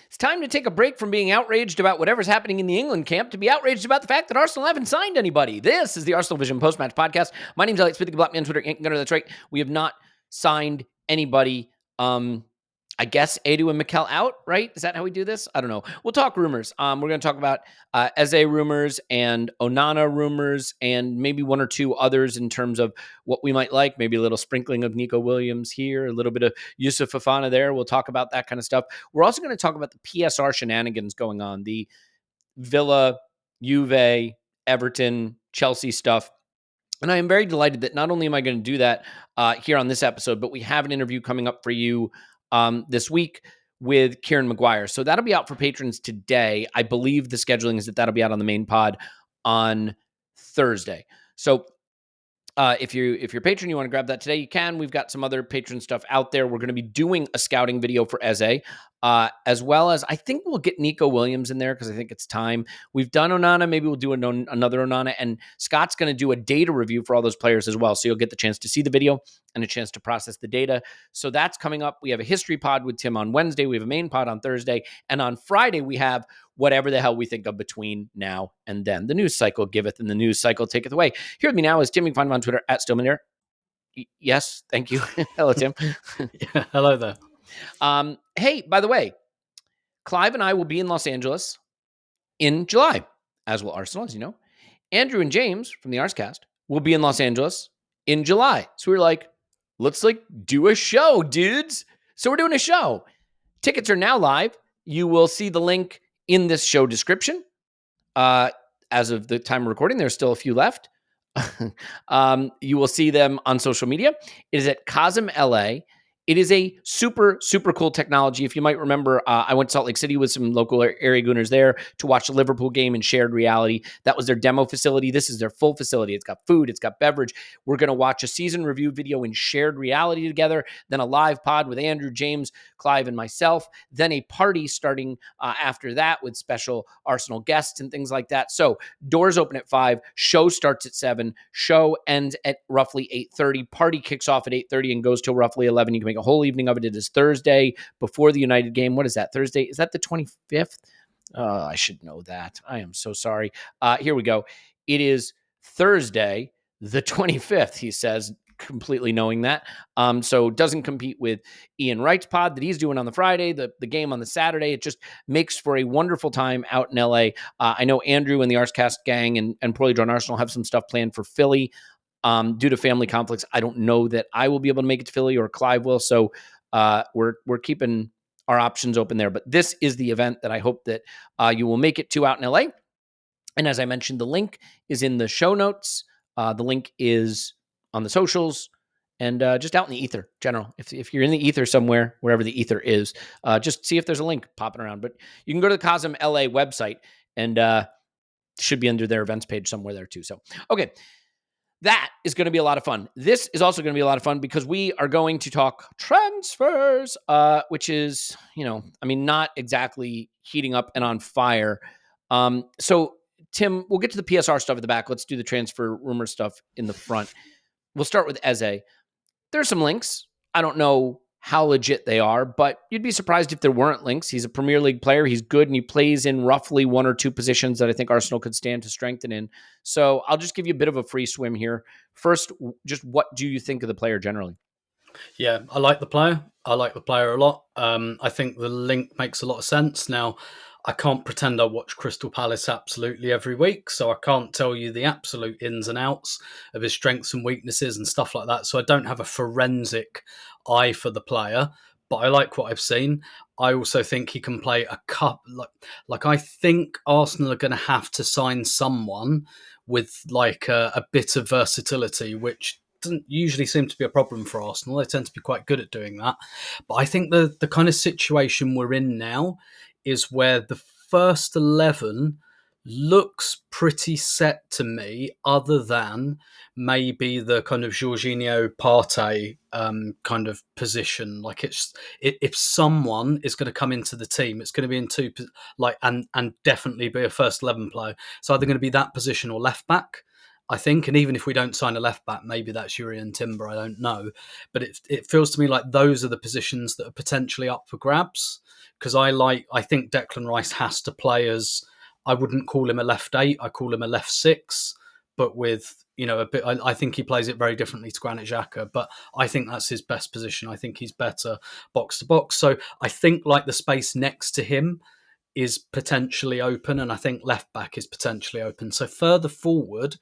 It's time to take a break from being outraged about whatever's happening in the England camp to be outraged about the fact that Arsenal haven't signed anybody. This is the ArsenalVision Post-Match Podcast. My name's Elliot, speaking Black Man on Twitter, Gunner, that's right. We have not signed anybody. I guess Amadou and Mikel out, right? Is that how we do this? I don't know. We'll talk rumors. We're going to talk about Eze rumors and Onana rumors and maybe one or two others in terms of what we might like. Maybe a little sprinkling of Nico Williams here, a little bit of Yusuf Fofana there. We'll talk about that kind of stuff. We're also going to talk about the PSR shenanigans going on, the Villa, Juve, Everton, Chelsea stuff. And I am very delighted that not only am I going to do that here on this episode, but we have an interview coming up for you this week with Kieran Maguire. So that'll be out for patrons today. I believe the scheduling is that that'll be out on the main pod on Thursday. So if you're a patron, you want to grab that today, you can. We've got some other patron stuff out there. We're going to be doing a scouting video for Eze, as well as I think we'll get Nico Williams in there because I think it's time. We've done Onana. Maybe we'll do another Onana. And Scott's going to do a data review for all those players as well. So you'll get the chance to see the video and a chance to process the data. So that's coming up. We have a history pod with Tim on Wednesday. We have a main pod on Thursday. And on Friday, we have whatever the hell we think of between now and then. The news cycle giveth and the news cycle taketh away. Here with me now is Tim. You can find him on Twitter at Stillmanair. Yes, thank you. Hello, Tim. Yeah, hello there. Hey, by the way, Clive and I will be in Los Angeles in July, as will Arsenal, as you know. Andrew and James from the Arscast will be in Los Angeles in July. So we were like, let's do a show, dudes. So we're doing a show. Tickets are now live. You will see the link in this show description. As of the time of recording, there's still a few left. You will see them on social media. It is at Cosm LA. It is a super, super cool technology. If you might remember, I went to Salt Lake City with some local area gooners there to watch the Liverpool game in shared reality. That was their demo facility. This is their full facility. It's got food. It's got beverage. We're going to watch a season review video in shared reality together, then a live pod with Andrew, James, Clive, and myself, then a party starting after that with special Arsenal guests and things like that. So doors open at 5. Show starts at 7. Show ends at roughly 8:30. Party kicks off at 8:30 and goes till roughly 11. You can make a whole evening of it. It is Thursday before the United game. What is that? Thursday? Is that the 25th? I should know that. I am so sorry. Here we go. It is Thursday, the 25th, he says, completely knowing that. So doesn't compete with Ian Wright's pod that he's doing on the Friday, the game on the Saturday. It just makes for a wonderful time out in LA. I know Andrew and the Arscast gang and Poorly Drawn Arsenal have some stuff planned for Philly. Due to family conflicts, I don't know that I will be able to make it to Philly or Clive will. So we're keeping our options open there. But this is the event that I hope that you will make it to out in LA. And as I mentioned, the link is in the show notes. The link is on the socials and just out in the ether, general. If you're in the ether somewhere, wherever the ether is, just see if there's a link popping around. But you can go to the Cosm LA website and should be under their events page somewhere there too. So, okay. That is going to be a lot of fun. This is also going to be a lot of fun because we are going to talk transfers, which is, not exactly heating up and on fire. So, Tim, we'll get to the PSR stuff at the back. Let's do the transfer rumor stuff in the front. We'll start with Eze. There's some links. I don't know how legit they are, but you'd be surprised if there weren't links. He's a Premier League player. He's good, and he plays in roughly one or two positions that I think Arsenal could stand to strengthen in. So I'll just give you a bit of a free swim here. First, just what do you think of the player generally? Yeah, I like the player. I like the player a lot. I think the link makes a lot of sense. Now, I can't pretend I watch Crystal Palace absolutely every week, so I can't tell you the absolute ins and outs of his strengths and weaknesses and stuff like that. So I don't have a forensic eye for the player, but I like what I've seen. I also think he can play a cup. Like I think Arsenal are going to have to sign someone with a bit of versatility, which doesn't usually seem to be a problem for Arsenal. They tend to be quite good at doing that. But I think the kind of situation we're in now is where the first 11 looks pretty set to me, other than maybe the kind of Jorginho Partey kind of position. Like if someone is going to come into the team, it's going to be in two, and definitely be a first 11 player. It's either going to be that position or left back. I think. And even if we don't sign a left back, maybe that's Yuri and Timber. I don't know. But it feels to me like those are the positions that are potentially up for grabs. Because I think Declan Rice has to play as, I wouldn't call him a left 8, I call him a left 6, but with, a bit, I think he plays it very differently to Granit Xhaka, but I think that's his best position. I think he's better box to box. So I think like the space next to him is potentially open, and I think left back is potentially open. So further forward,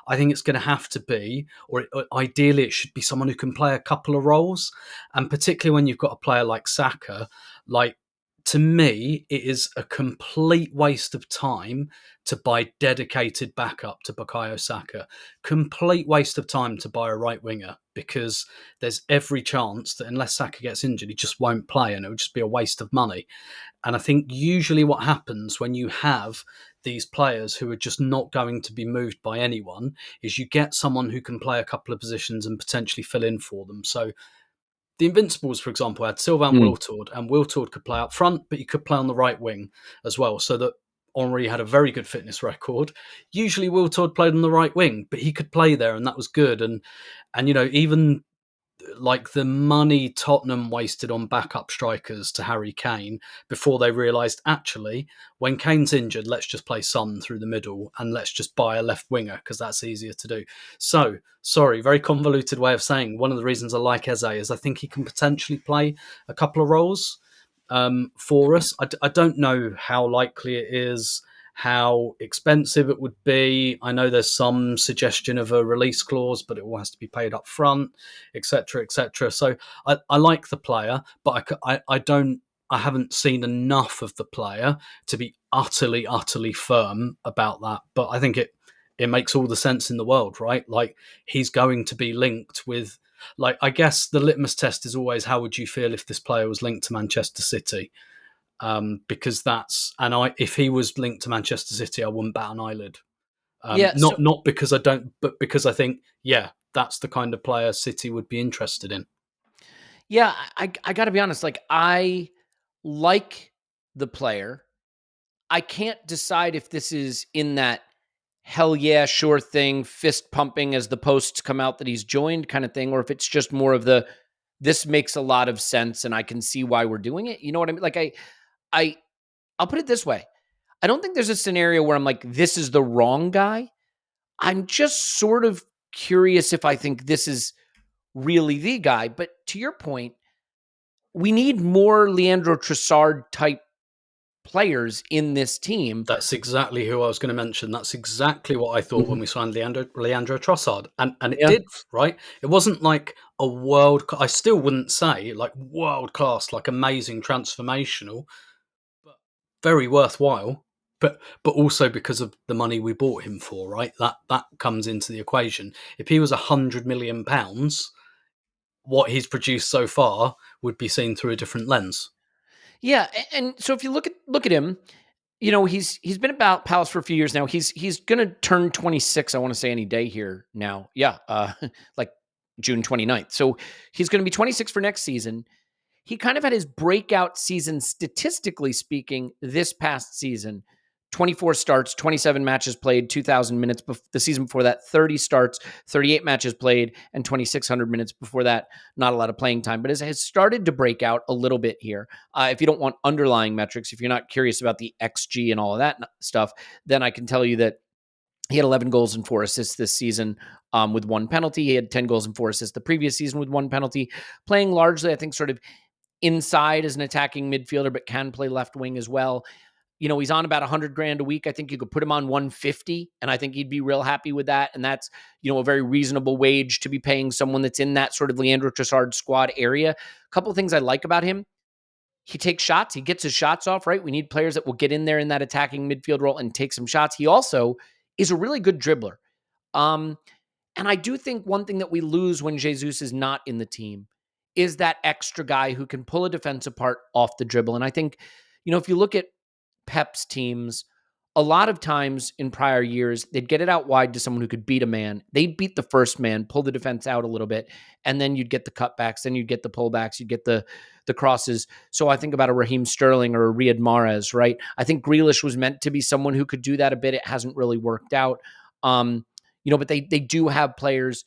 I think it's going to have to be, or ideally it should be someone who can play a couple of roles, and particularly when you've got a player like Saka, like, to me, it is a complete waste of time to buy dedicated backup to Bukayo Saka. Complete waste of time to buy a right winger, because there's every chance that unless Saka gets injured, he just won't play, and it would just be a waste of money. And I think usually what happens when you have these players who are just not going to be moved by anyone is you get someone who can play a couple of positions and potentially fill in for them. So the Invincibles, for example, had Sylvain Wiltord, and Wiltord could play up front, but he could play on the right wing as well, so that Henry had a very good fitness record. Usually Wiltord played on the right wing, but he could play there, and that was good. And even like the money Tottenham wasted on backup strikers to Harry Kane before they realised, actually, when Kane's injured, let's just play Son through the middle and let's just buy a left winger because that's easier to do. So, sorry, very convoluted way of saying one of the reasons I like Eze is I think he can potentially play a couple of roles for us. I don't know how likely it is, how expensive it would be. I know there's some suggestion of a release clause, but it all has to be paid up front, etc., etc. So I like the player, but I haven't seen enough of the player to be utterly, utterly firm about that. But I think it makes all the sense in the world, right? Like, he's going to be linked with, like, I guess the litmus test is always, how would you feel if this player was linked to Manchester City? Because if he was linked to Manchester City, I wouldn't bat an eyelid. Not because I don't, but because I think, that's the kind of player City would be interested in. Yeah, I got to be honest. Like, I like the player. I can't decide if this is in that hell yeah, sure thing, fist pumping as the posts come out that he's joined kind of thing, or if it's just more of the, this makes a lot of sense and I can see why we're doing it. You know what I mean? Like, I'll put it this way. I don't think there's a scenario where I'm like, this is the wrong guy. I'm just sort of curious if I think this is really the guy. But to your point, we need more Leandro Trossard type players in this team. That's exactly who I was going to mention. That's exactly what I thought when we signed Leandro Trossard. And it did, right? It wasn't like a I still wouldn't say like world class, like amazing, transformational, but very worthwhile. But also because of the money we bought him for, right? That comes into the equation. If he was £100 million, what he's produced so far would be seen through a different lens. Yeah, and so if you look at him, he's been about Palace for a few years now. He's going to turn 26, I want to say, any day here now. Yeah, like June 29th. So he's going to be 26 for next season. He kind of had his breakout season, statistically speaking, this past season. 24 starts, 27 matches played, 2,000 minutes. The season before that, 30 starts, 38 matches played, and 2,600 minutes before that. Not a lot of playing time, but it has started to break out a little bit here. If you don't want underlying metrics, if you're not curious about the XG and all of that stuff, then I can tell you that he had 11 goals and 4 assists this season with 1 penalty. He had 10 goals and 4 assists the previous season with 1 penalty, playing largely, I think, sort of inside as an attacking midfielder, but can play left wing as well. He's on about $100,000 a week. I think you could put him on 150, and I think he'd be real happy with that. And that's, a very reasonable wage to be paying someone that's in that sort of Leandro Trossard squad area. A couple of things I like about him. He takes shots. He gets his shots off, right? We need players that will get in there in that attacking midfield role and take some shots. He also is a really good dribbler. And I do think one thing that we lose when Jesus is not in the team is that extra guy who can pull a defense apart off the dribble. And I think, if you look at Pep's teams, a lot of times in prior years, they'd get it out wide to someone who could beat a man. They'd beat the first man, pull the defense out a little bit, and then you'd get the cutbacks, then you'd get the pullbacks, you'd get the crosses. So I think about a Raheem Sterling or a Riyad Mahrez, right? I think Grealish was meant to be someone who could do that a bit. It hasn't really worked out. but they do have players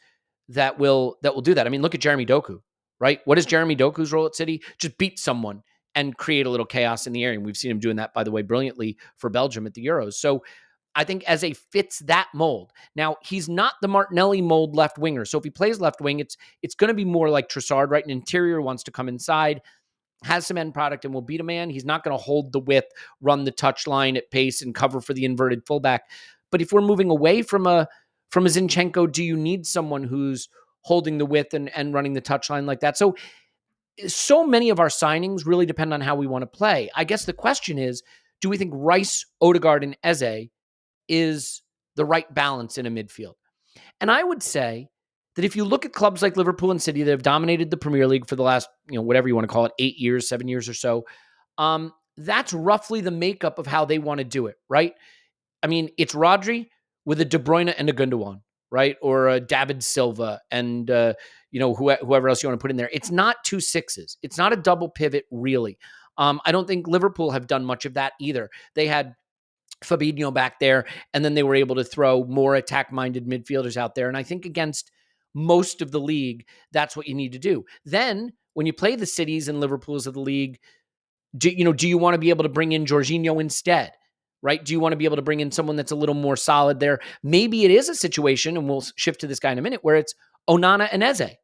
that will do that. I mean, look at Jeremy Doku, right? What is Jeremy Doku's role at City? Just beat someone and create a little chaos in the area. And we've seen him doing that, by the way, brilliantly for Belgium at the Euros. So I think Eze fits that mold. Now, he's not the Martinelli mold left winger. So if he plays left wing, it's going to be more like Trossard, right? An interior, wants to come inside, has some end product, and will beat a man. He's not going to hold the width, run the touch line at pace, and cover for the inverted fullback. But if we're moving away from a Zinchenko, do you need someone who's holding the width and running the touch line like that? So many of our signings really depend on how we want to play. I guess the question is, do we think Rice, Odegaard, and Eze is the right balance in a midfield? And I would say that if you look at clubs like Liverpool and City that have dominated the Premier League for the last, whatever you want to call it, 8 years, 7 years or so, that's roughly the makeup of how they want to do it, right? I mean, it's Rodri with a De Bruyne and a Gundogan, right? Or a David Silva and, whoever else you want to put in there. It's not 2 6s. It's not a double pivot, really. I don't think Liverpool have done much of that either. They had Fabinho back there, and then they were able to throw more attack-minded midfielders out there. And I think against most of the league, that's what you need to do. Then, when you play the Cities and Liverpools of the league, do you want to be able to bring in Jorginho instead? Right? Do you want to be able to bring in someone that's a little more solid there? Maybe it is a situation, and we'll shift to this guy in a minute, where it's Onana and Eze.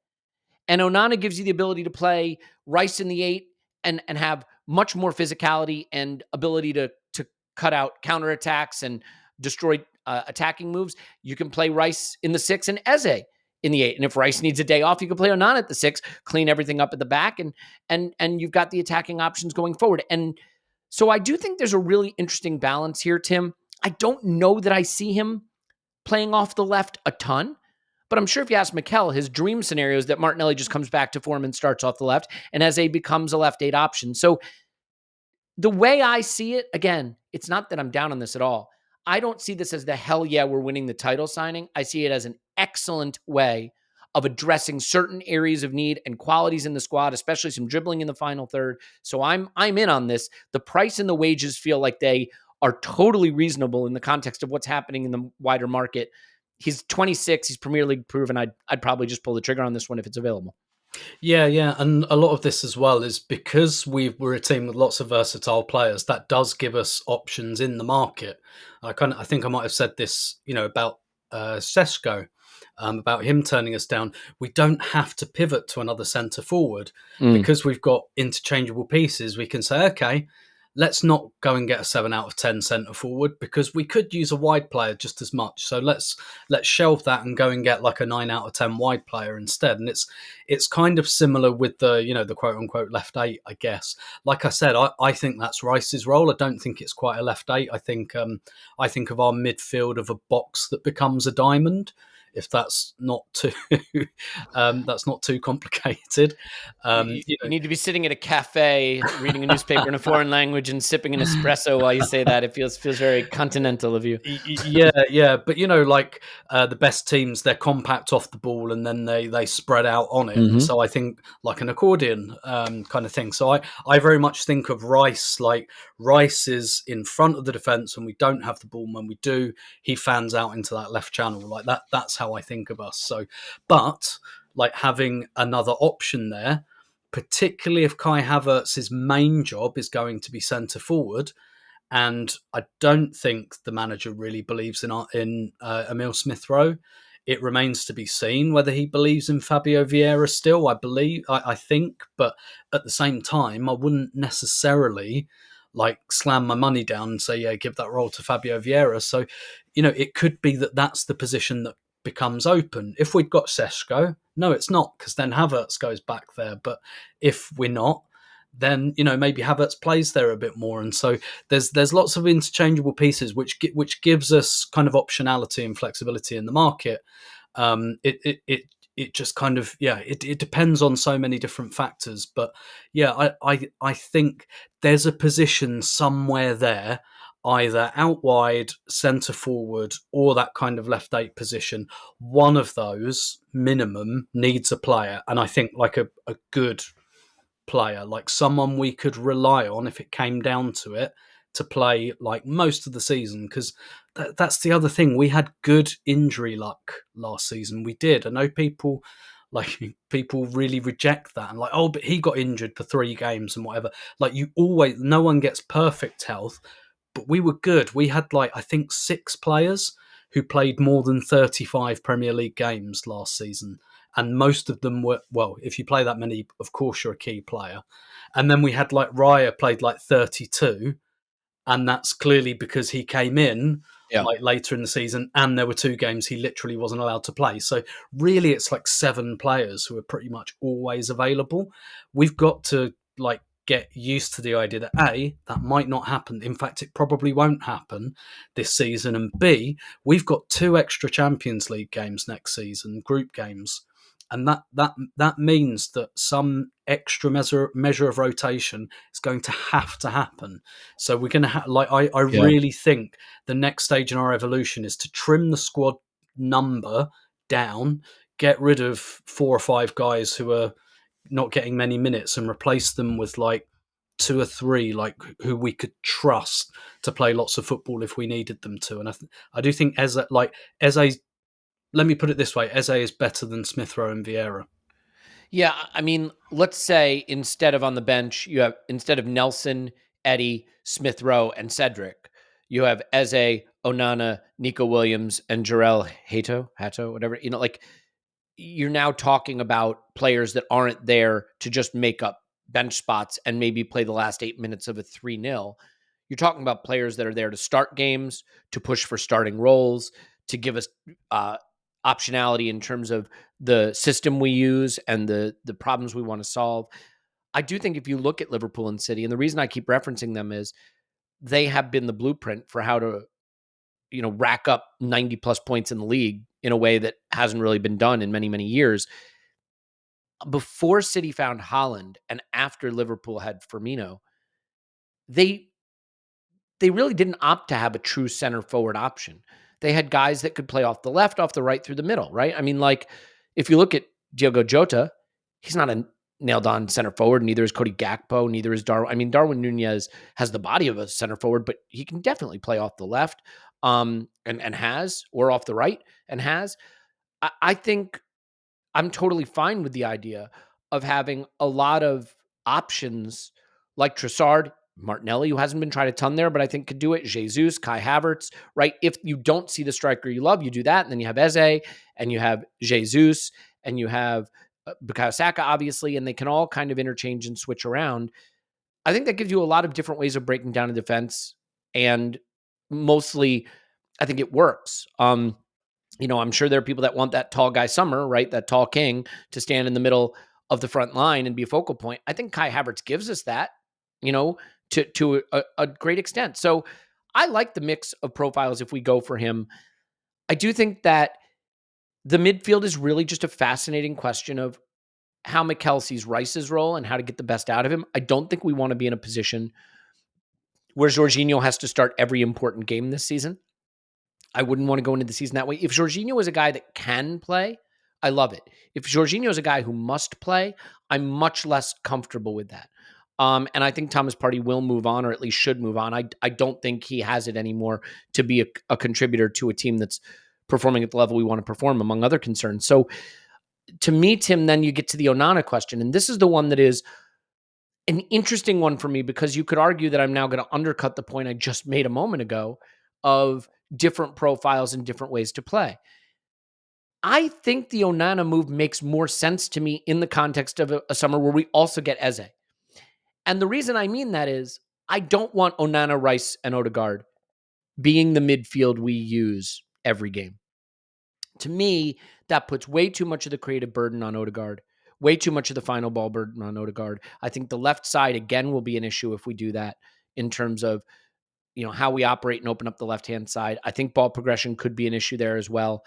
And Onana gives you the ability to play Rice in the 8 and have much more physicality and ability to cut out counterattacks and destroy attacking moves. You can play Rice in the 6 and Eze in the 8. And if Rice needs a day off, you can play Onana at the 6, clean everything up at the back, and you've got the attacking options going forward. And so I do think there's a really interesting balance here, Tim. I don't know that I see him playing off the left a ton, but I'm sure if you ask Mikel, his dream scenario is that Martinelli just comes back to form and starts off the left, and Eze becomes a left 8 option. So the way I see it, again, it's not that I'm down on this at all. I don't see this as the hell yeah, we're winning the title signing. I see it as an excellent way of addressing certain areas of need and qualities in the squad, especially some dribbling in the final third. So I'm in on this. The price and the wages feel like they are totally reasonable in the context of what's happening in the wider market. He's 26. He's Premier League proven. I'd probably just pull the trigger on this one if it's available. Yeah. And a lot of this as well is because we're a team with lots of versatile players, that does give us options in the market. I think I might have said this, about Sesko, about him turning us down. We don't have to pivot to another centre forward because we've got interchangeable pieces. We can say, okay, let's not go and get a 7 out of 10 centre forward because we could use a wide player just as much. So let's shelve that and go and get like a 9 out of 10 wide player instead. And it's kind of similar with the the quote unquote left 8, I guess. Like I said, I think that's Rice's role. I don't think it's quite a left 8. I think of our midfield of a box that becomes a diamond. If that's not too complicated. You need to be sitting at a cafe reading a newspaper in a foreign language and sipping an espresso while you say that. It feels very continental of you. Yeah. But the best teams, they're compact off the ball and then they spread out on it. Mm-hmm. So I think like an accordion kind of thing. So I very much think of Rice like Rice is in front of the defence when we don't have the ball. And when we do, he fans out into that left channel like that. That's how I think of us. So, but like having another option there, particularly if Kai Havertz's main job is going to be centre forward, and I don't think the manager really believes in Emile Smith-Rowe. It remains to be seen whether he believes in Fabio Vieira still. I think, but at the same time, I wouldn't necessarily like slam my money down and say, yeah, give that role to Fabio Vieira. So, it could be that that's the position that becomes open. If we'd got Sesko, no, it's not, because then Havertz goes back there. But if we're not, then maybe Havertz plays there a bit more. And so there's lots of interchangeable pieces which gives us kind of optionality and flexibility in the market. It just kind of it depends on so many different factors. But yeah, I think there's a position somewhere there, either out wide, centre forward, or that kind of left 8 position. One of those minimum needs a player, and I think like a good player, like someone we could rely on if it came down to it to play like most of the season, because that's the other thing. We had good injury luck last season. We did. I know people really reject that and like, oh, but he got injured for 3 games and whatever. Like, no one gets perfect health, but we were good. We had like, I think 6 players who played more than 35 Premier League games last season. And most of them were, well, if you play that many, of course you're a key player. And then we had like Raya played like 32, and that's clearly because he came in like later in the season, and there were 2 games he literally wasn't allowed to play. So really, it's like 7 players who are pretty much always available. We've got to like get used to the idea that A, that might not happen. In fact, it probably won't happen this season. And B, we've got 2 extra Champions League games next season, group games. And that means that some extra measure of rotation is going to happen. So we're going to I really think the next stage in our evolution is to trim the squad number down, get rid of 4 or 5 guys who are not getting many minutes, and replace them with like 2 or 3 like who we could trust to play lots of football if we needed them to. And I do think Eze, let me put it this way: Eze is better than Smith Rowe and Vieira. Yeah, I mean, let's say instead of on the bench, instead of Nelson, Eddie, Smith Rowe, and Cedric, you have Eze, Onana, Nico Williams, and Jarell Hato, whatever. Like, you're now talking about players that aren't there to just make up bench spots and maybe play the last 8 minutes of a 3-0. You're talking about players that are there to start games, to push for starting roles, to give us optionality in terms of the system we use and the problems we want to solve. I do think if you look at Liverpool and City, and the reason I keep referencing them is they have been the blueprint for how to, rack up 90 plus points in the league in a way that hasn't really been done in many, many years. Before City found Haaland and after Liverpool had Firmino, they really didn't opt to have a true center forward option. They had guys that could play off the left, off the right, through the middle, right? I mean, like, if you look at Diogo Jota, he's not a nailed-on center forward. Neither is Cody Gakpo. Neither is Darwin. I mean, Darwin Nunez has the body of a center forward, but he can definitely play off the left, and has, or off the right and has. I think I'm totally fine with the idea of having a lot of options like Trossard, Martinelli, who hasn't been tried a ton there, but I think could do it. Jesus, Kai Havertz, right? If you don't see the striker you love, you do that. And then you have Eze, and you have Jesus, and you have Bukayo Saka, obviously, and they can all kind of interchange and switch around. I think that gives you a lot of different ways of breaking down a defense, and mostly, I think it works. I'm sure there are people that want that tall guy Summer, right? That tall king to stand in the middle of the front line and be a focal point. I think Kai Havertz gives us that, to a great extent. So I like the mix of profiles if we go for him. I do think that the midfield is really just a fascinating question of how Mikel sees Rice's role and how to get the best out of him. I don't think we want to be in a position where Jorginho has to start every important game this season. I wouldn't want to go into the season that way. If Jorginho is a guy that can play, I love it. If Jorginho is a guy who must play, I'm much less comfortable with that. And I think Thomas Partey will move on, or at least should move on. I don't think he has it anymore to be a contributor to a team that's performing at the level we want to perform, among other concerns. So to me, Tim, then you get to the Onana question. And this is the one that is an interesting one for me, because you could argue that I'm now going to undercut the point I just made a moment ago of different profiles and different ways to play. I think the Onana move makes more sense to me in the context of a summer where we also get Eze. And the reason I mean that is I don't want Onana, Rice, and Odegaard being the midfield we use every game. To me, that puts way too much of the creative burden on Odegaard, way too much of the final ball burden on Odegaard. I think the left side, again, will be an issue if we do that in terms of how we operate and open up the left-hand side. I think ball progression could be an issue there as well.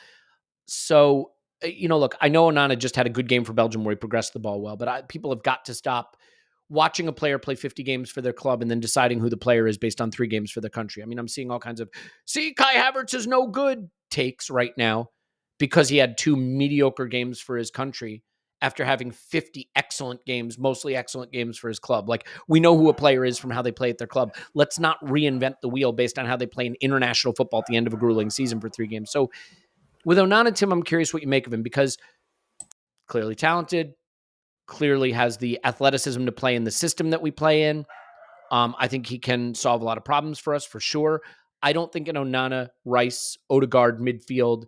So, look, I know Onana just had a good game for Belgium where he progressed the ball well, but people have got to stop watching a player play 50 games for their club and then deciding who the player is based on 3 games for the country. I mean, I'm seeing all kinds of, Kai Havertz is no good takes right now because he had 2 mediocre games for his country after having 50 excellent games, mostly excellent games for his club. Like, we know who a player is from how they play at their club. Let's not reinvent the wheel based on how they play in international football at the end of a grueling season for 3 games. So with Onana, Tim, I'm curious what you make of him, because clearly talented, clearly has the athleticism to play in the system that we play in. I think he can solve a lot of problems for us, for sure. I don't think an Onana, Rice, Odegaard midfield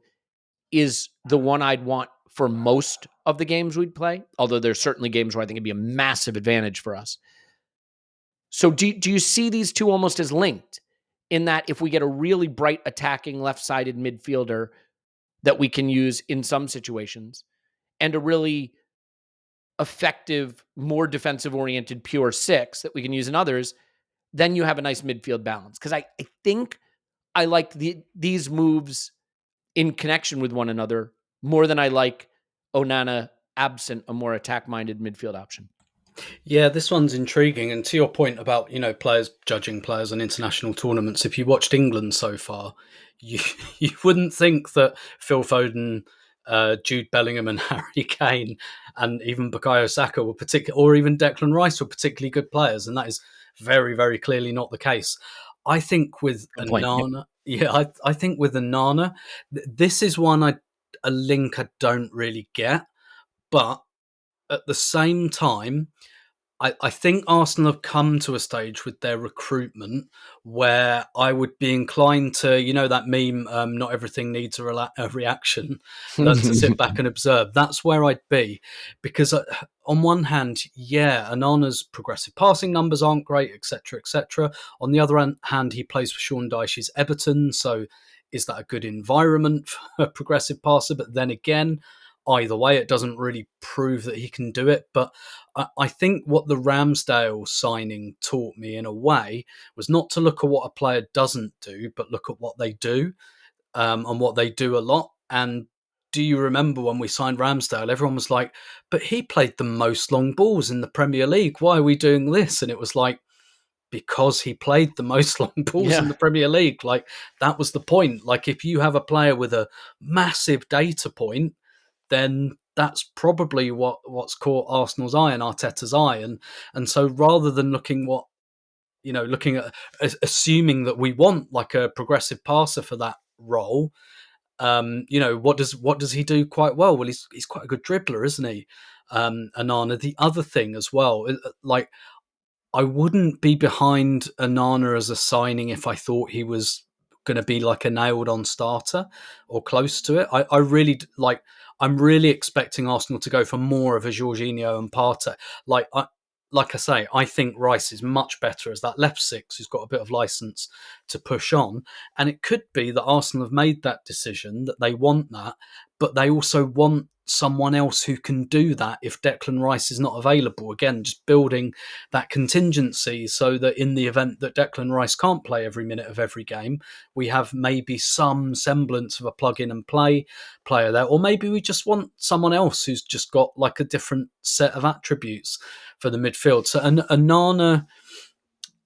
is the one I'd want for most of the games we'd play, although there's certainly games where I think it'd be a massive advantage for us. So do you see these two almost as linked, in that if we get a really bright attacking left-sided midfielder that we can use in some situations, and a really effective, more defensive-oriented pure 6 that we can use in others, then you have a nice midfield balance? Because I think I like these moves in connection with one another more than I like Onana absent a more attack-minded midfield option. Yeah, this one's intriguing. And to your point about, players judging players on international tournaments, if you watched England so far, you wouldn't think that Phil Foden, Jude Bellingham and Harry Kane and even Bukayo Saka were or even Declan Rice were particularly good players. And that is very, very clearly not the case. I think with Onana, I think with Onana, this is a link I don't really get. But at the same time, I think Arsenal have come to a stage with their recruitment where I would be inclined to, that meme, not everything needs a reaction, learn to sit back and observe. That's where I'd be. Because on one hand, Onana's progressive passing numbers aren't great, etc., etc. On the other hand, he plays for Sean Dyche's Everton, so is that a good environment for a progressive passer? But then again, either way, it doesn't really prove that he can do it. But I think what the Ramsdale signing taught me in a way was not to look at what a player doesn't do, but look at what they do, and what they do a lot. And do you remember when we signed Ramsdale, everyone was like, but he played the most long balls in the Premier League. Why are we doing this? And it was like, because he played the most long balls in the Premier League. Like, that was the point. Like, if you have a player with a massive data point, then that's probably what's caught Arsenal's eye and Arteta's eye. And so rather than looking at assuming that we want like a progressive passer for that role, what does he do quite well? Well, he's quite a good dribbler, isn't he? Onana. The other thing as well, like, I wouldn't be behind Onana as a signing if I thought he was going to be like a nailed on starter or close to it. I really like, I'm really expecting Arsenal to go for more of a Jorginho and Partey. Like I say, I think Rice is much better as that left 6 who's got a bit of license to push on. And it could be that Arsenal have made that decision, that they want that, but they also want someone else who can do that if Declan Rice is not available. Again, just building that contingency so that in the event that Declan Rice can't play every minute of every game, we have maybe some semblance of a plug-in and play player there. Or maybe we just want someone else who's just got like a different set of attributes for the midfield. So Onana,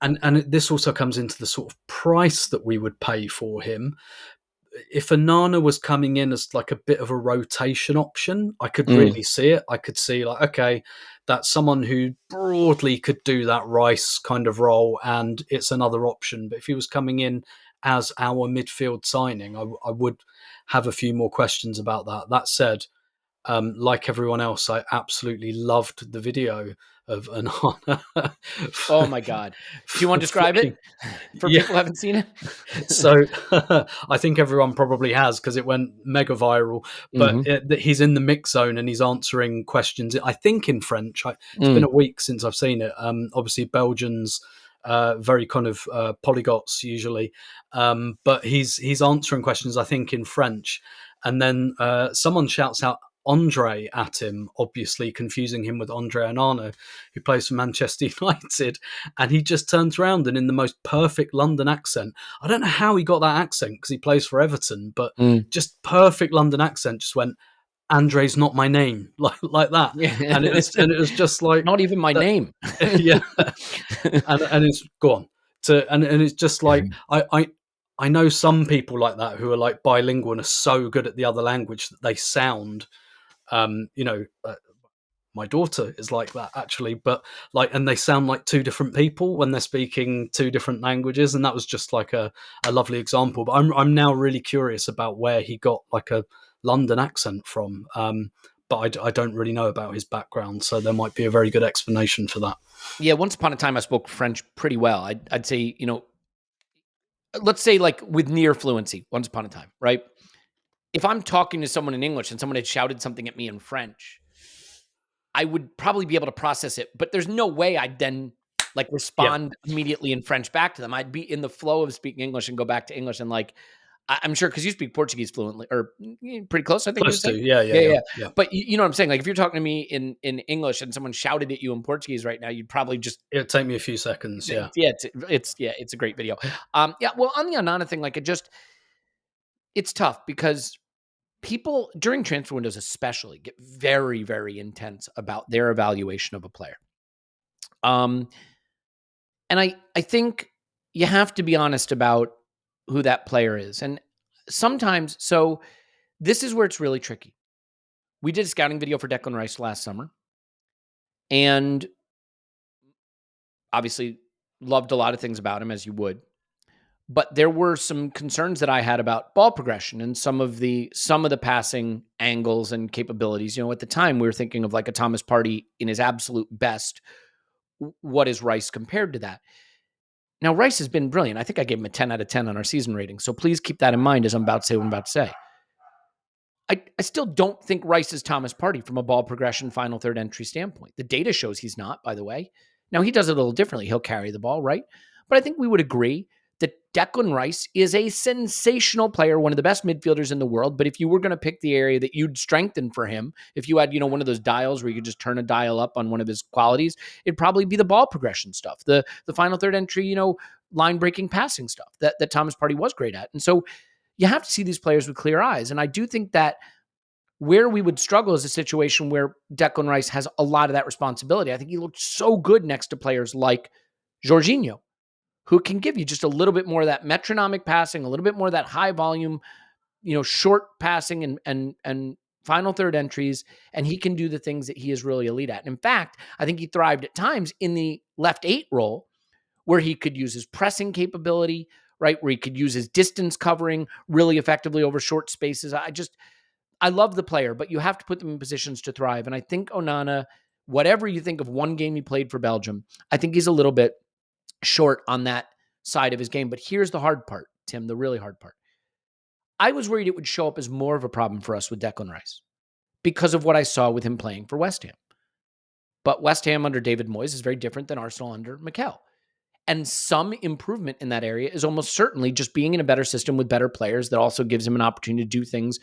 and this also comes into the sort of price that we would pay for him. If Onana was coming in as like a bit of a rotation option, I could really see it. I could see like, okay, that's someone who broadly could do that Rice kind of role and it's another option. But if he was coming in as our midfield signing, I would have a few more questions about that. That said, like everyone else, I absolutely loved the video of Onana. Oh my God. Do you want to describe it for people who haven't seen it? So I think everyone probably has because it went mega viral, but he's in the mix zone and he's answering questions, I think in French. It's been a week since I've seen it. Obviously Belgians, very kind of polyglots usually, but he's answering questions, I think, in French. And then someone shouts out Andre at him, obviously confusing him with Andre Onana, who plays for Manchester United, and he just turns around and in the most perfect London accent, I don't know how he got that accent because he plays for Everton, but just perfect London accent, just went, Andre's not my name, like that. Yeah. And it was just like, not even my name. Yeah. and it's gone to, and it's just like, I know some people like that who are like bilingual and are so good at the other language that they sound my daughter is like that actually, but and they sound like two different people when they're speaking two different languages, and that was just like a lovely example. But I'm now really curious about where he got like a London accent from, but I don't really know about his background, so there might be a very good explanation for that. Yeah, once upon a time I spoke French pretty well. I'd say, let's say like with near fluency, once upon a time, right? If I'm talking to someone in English and someone had shouted something at me in French, I would probably be able to process it, but there's no way I'd then like respond immediately in French back to them. I'd be in the flow of speaking English and go back to English. And like, I'm sure because you speak Portuguese fluently or pretty close, I think. Close to, yeah. But you know what I'm saying? Like if you're talking to me in English and someone shouted at you in Portuguese right now, you'd probably just... It'd take me a few seconds, yeah. It's a great video. Well, on the Onana thing, like it's tough because people during transfer windows especially get very, very intense about their evaluation of a player. And I think you have to be honest about who that player is. And sometimes, so this is where it's really tricky. We did a scouting video for Declan Rice last summer, and obviously loved a lot of things about him, as you would. But there were some concerns that I had about ball progression and some of the passing angles and capabilities. At the time we were thinking of like a Thomas Partey in his absolute best. What is Rice compared to that? Now, Rice has been brilliant. I think I gave him a 10 out of 10 on our season rating. So please keep that in mind as I'm about to say what I'm about to say. I still don't think Rice is Thomas Partey from a ball progression, final third entry standpoint. The data shows he's not, by the way. Now, he does it a little differently. He'll carry the ball, right? But I think we would agree that Declan Rice is a sensational player, one of the best midfielders in the world. But if you were going to pick the area that you'd strengthen for him, if you had, one of those dials where you could just turn a dial up on one of his qualities, it'd probably be the ball progression stuff, the final third entry, line breaking passing stuff that Thomas Partey was great at. And so you have to see these players with clear eyes. And I do think that where we would struggle is a situation where Declan Rice has a lot of that responsibility. I think he looked so good next to players like Jorginho, who can give you just a little bit more of that metronomic passing, a little bit more of that high volume, short passing and final third entries. And he can do the things that he is really elite at. And in fact, I think he thrived at times in the left 8 role where he could use his pressing capability, right? Where he could use his distance covering really effectively over short spaces. I love the player, but you have to put them in positions to thrive. And I think Onana, whatever you think of one game he played for Belgium, I think he's a little bit short on that side of his game. But here's the hard part, Tim, the really hard part. I was worried it would show up as more of a problem for us with Declan Rice because of what I saw with him playing for West Ham. But West Ham under David Moyes is very different than Arsenal under Mikel. And some improvement in that area is almost certainly just being in a better system with better players that also gives him an opportunity to do things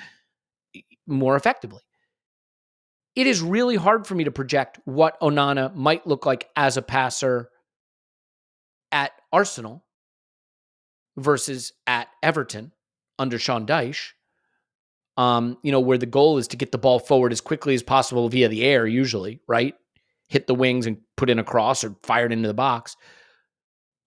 more effectively. It is really hard for me to project what Onana might look like as a passer at Arsenal versus at Everton under Sean Dyche, where the goal is to get the ball forward as quickly as possible via the air, usually, right? Hit the wings and put in a cross or fire it into the box.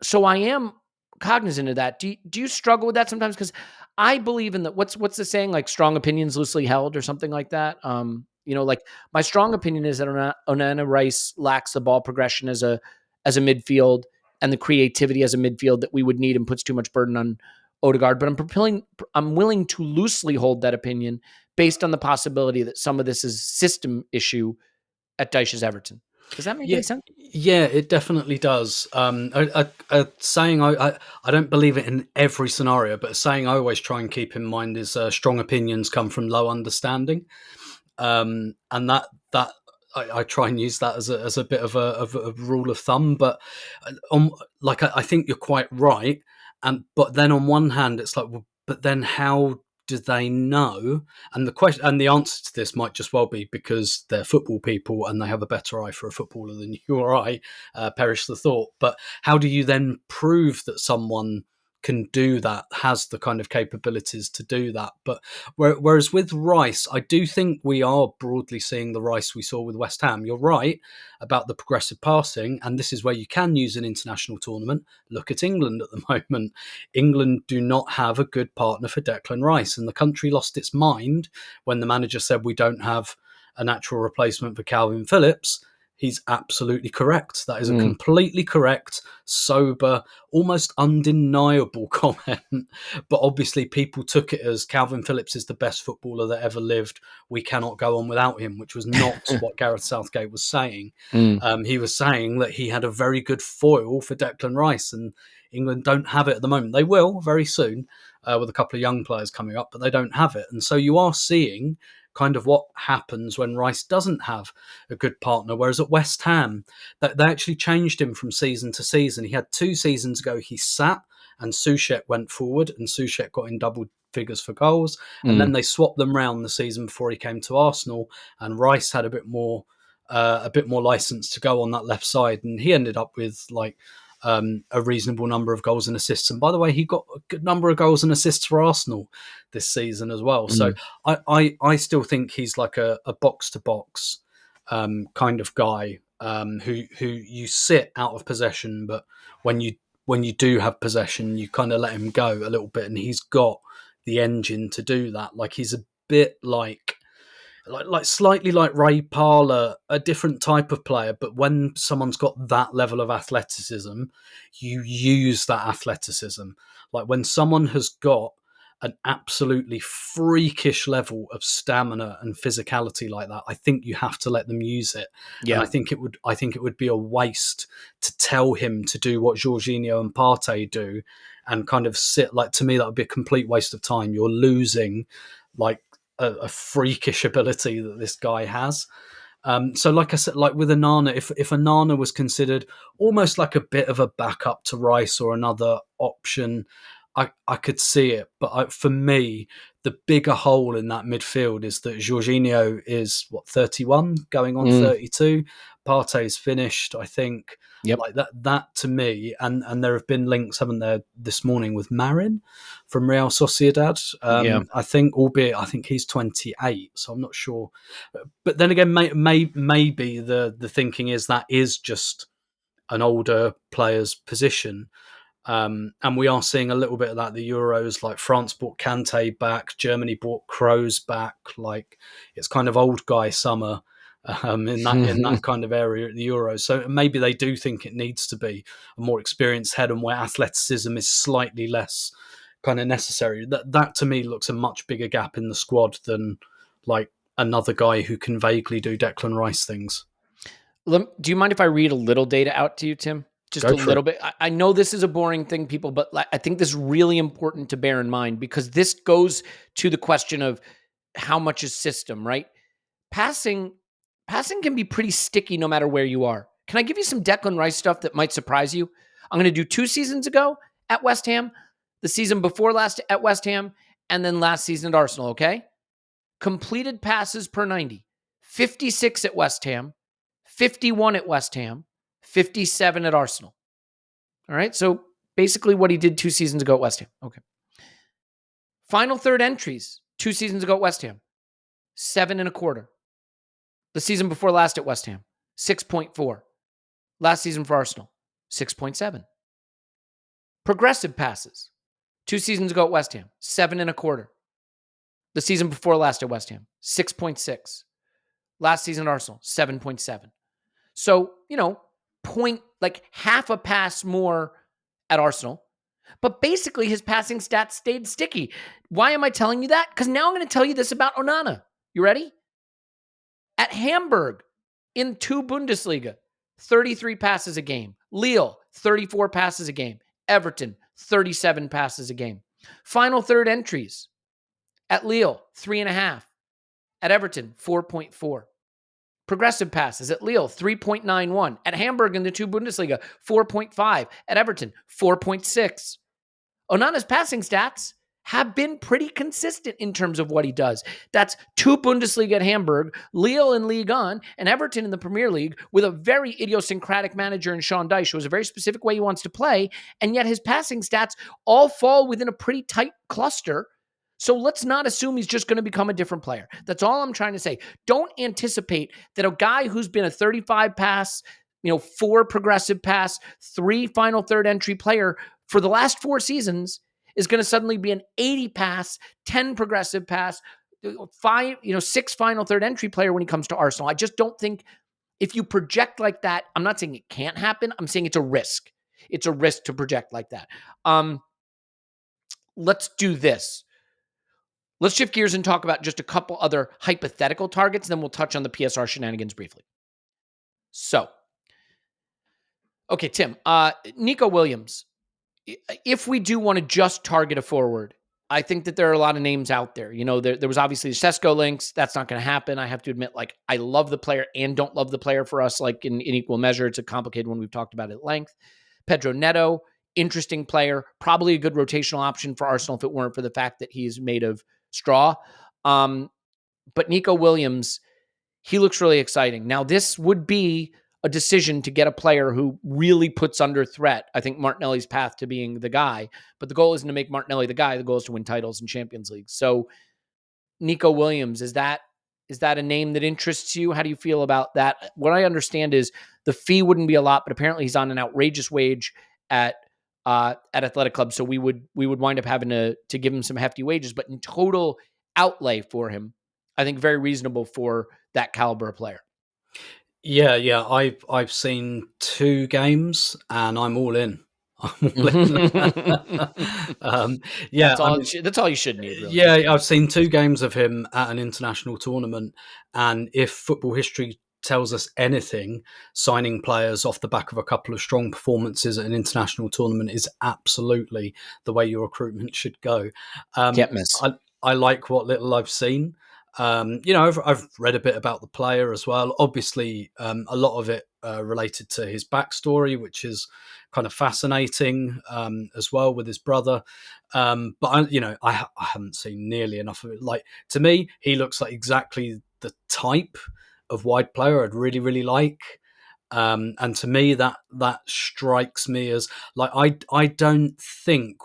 So I am cognizant of that. Do you struggle with that sometimes? Because I believe in that. What's the saying? Like strong opinions loosely held or something like that. Like my strong opinion is that Onana Rice lacks the ball progression as a midfield and the creativity as a midfield that we would need and puts too much burden on Odegaard. But I'm willing to loosely hold that opinion based on the possibility that some of this is system issue at Dyche's Everton. Does that make any sense? Yeah, it definitely does. A saying I don't believe it in every scenario, but a saying I always try and keep in mind is strong opinions come from low understanding, and that I try and use that as a bit of a rule of thumb. But I think you're quite right, but then on one hand it's like, well, but then how do they know? And the question and the answer to this might just well be because they're football people and they have a better eye for a footballer than you or I. Perish the thought. But how do you then prove that someone can do that, has the kind of capabilities to do that? But whereas with Rice, I do think we are broadly seeing the Rice we saw with West Ham. You're right about the progressive passing, and this is where you can use an international tournament. Look at England at the moment. England do not have a good partner for Declan Rice, and the country lost its mind when the manager said we don't have a natural replacement for Calvin Phillips, he's absolutely correct. That is a completely correct, sober, almost undeniable comment. But obviously people took it as Calvin Phillips is the best footballer that ever lived. We cannot go on without him, which was not what Gareth Southgate was saying. He was saying that he had a very good foil for Declan Rice, and England don't have it at the moment. They will very soon with a couple of young players coming up, but they don't have it. And so you are seeing kind of what happens when Rice doesn't have a good partner. Whereas at West Ham, they actually changed him from season to season. He had 2 seasons ago, he sat and Soucek went forward, and Soucek got in double figures for goals. And then they swapped them round the season before he came to Arsenal, and Rice had a bit more license to go on that left side, and he ended up with like a reasonable number of goals and assists. And by the way, he got a good number of goals and assists for Arsenal this season as well. So I still think he's like a box to box kind of guy who you sit out of possession, but when you do have possession, you kind of let him go a little bit, and he's got the engine to do that. Like he's a bit like slightly like Ray Parlour, a different type of player, but when someone's got that level of athleticism, you use that athleticism. Like when someone has got an absolutely freakish level of stamina and physicality like that, I think you have to let them use it. Yeah. And I think it would be a waste to tell him to do what Jorginho and Partey do and kind of sit, like, to me that would be a complete waste of time. You're losing like a freakish ability that this guy has. So like I said, like with Onana, if Onana was considered almost like a bit of a backup to Rice or another option, I could see it. But for me, the bigger hole in that midfield is that Jorginho is 31 going on 32. Partey's finished, I think. Yep. Like that to me, and there have been links, haven't there, this morning with Marin from Real Sociedad. I think he's 28, so I'm not sure. But then again, maybe the thinking is that is just an older player's position. And we are seeing a little bit of that. The Euros, like France bought Kante back, Germany bought Kroos back. Like it's kind of old guy summer in that kind of area at the Euros. So maybe they do think it needs to be a more experienced head, and where athleticism is slightly less kind of necessary. That to me looks a much bigger gap in the squad than like another guy who can vaguely do Declan Rice things. Do you mind if I read a little data out to you, Tim? Just a little bit. I know this is a boring thing, people, but I think this is really important to bear in mind, because this goes to the question of how much is system, right? Passing can be pretty sticky no matter where you are. Can I give you some Declan Rice stuff that might surprise you? I'm going to do 2 seasons ago at West Ham, the season before last at West Ham, and then last season at Arsenal, okay? Completed passes per 90. 56 at West Ham, 51 at West Ham, 57 at Arsenal. All right, so basically what he did 2 seasons ago at West Ham. Okay. Final third entries 2 seasons ago at West Ham, 7.25. The season before last at West Ham, 6.4. Last season for Arsenal, 6.7. Progressive passes 2 seasons ago at West Ham, 7.25. The season before last at West Ham, 6.6. Last season at Arsenal, 7.7. So, half a pass more at Arsenal. But basically, his passing stats stayed sticky. Why am I telling you that? Because now I'm going to tell you this about Onana. You ready? At Hamburg, in 2 Bundesliga, 33 passes a game. Lille, 34 passes a game. Everton, 37 passes a game. Final third entries. At Lille, 3.5. At Everton, 4.4. Progressive passes at Lille, 3.91. At Hamburg in the 2 Bundesliga, 4.5. At Everton, 4.6. Onana's passing stats have been pretty consistent in terms of what he does. That's 2 Bundesliga at Hamburg, Lille in Ligue 1, and Everton in the Premier League, with a very idiosyncratic manager in Sean Dyche, who has a very specific way he wants to play, and yet his passing stats all fall within a pretty tight cluster. So let's not assume he's just going to become a different player. That's all I'm trying to say. Don't anticipate that a guy who's been a 35 pass, 4 progressive pass, 3 final third entry player for the last 4 seasons is going to suddenly be an 80 pass, 10 progressive pass, sixth final third entry player when he comes to Arsenal. I just don't think if you project like that, I'm not saying it can't happen. I'm saying it's a risk. It's a risk to project like that. Let's do this. Let's shift gears and talk about just a couple other hypothetical targets, then we'll touch on the PSR shenanigans briefly. So, okay, Tim, Nico Williams. If we do want to just target a forward, I think that there are a lot of names out there. There was obviously the Sesko links. That's not going to happen. I have to admit, I love the player and don't love the player for us, in equal measure. It's a complicated one. We've talked about it at length. Pedro Neto, interesting player, probably a good rotational option for Arsenal if it weren't for the fact that he's made of straw. But Nico Williams, he looks really exciting. Now, this would be a decision to get a player who really puts under threat, I think, Martinelli's path to being the guy. But the goal isn't to make Martinelli the guy. The goal is to win titles in Champions League. So Nico Williams, is that a name that interests you? How do you feel about that? What I understand is the fee wouldn't be a lot, but apparently he's on an outrageous wage at Athletic Club. So we would wind up having to give him some hefty wages. But in total outlay for him, I think very reasonable for that caliber of player. Yeah. I've seen 2 games and I'm all in. Yeah, that's all you should need, really. Yeah, I've seen 2 games of him at an international tournament, and if football history tells us anything, signing players off the back of a couple of strong performances at an international tournament is absolutely the way your recruitment should go. Can't miss. I like what little I've seen. I've read a bit about the player as well. Obviously, a lot of it related to his backstory, which is kind of fascinating as well with his brother. But I haven't seen nearly enough of it. To me, he looks like exactly the type of wide player I'd really, really like. And to me, that strikes me as I don't think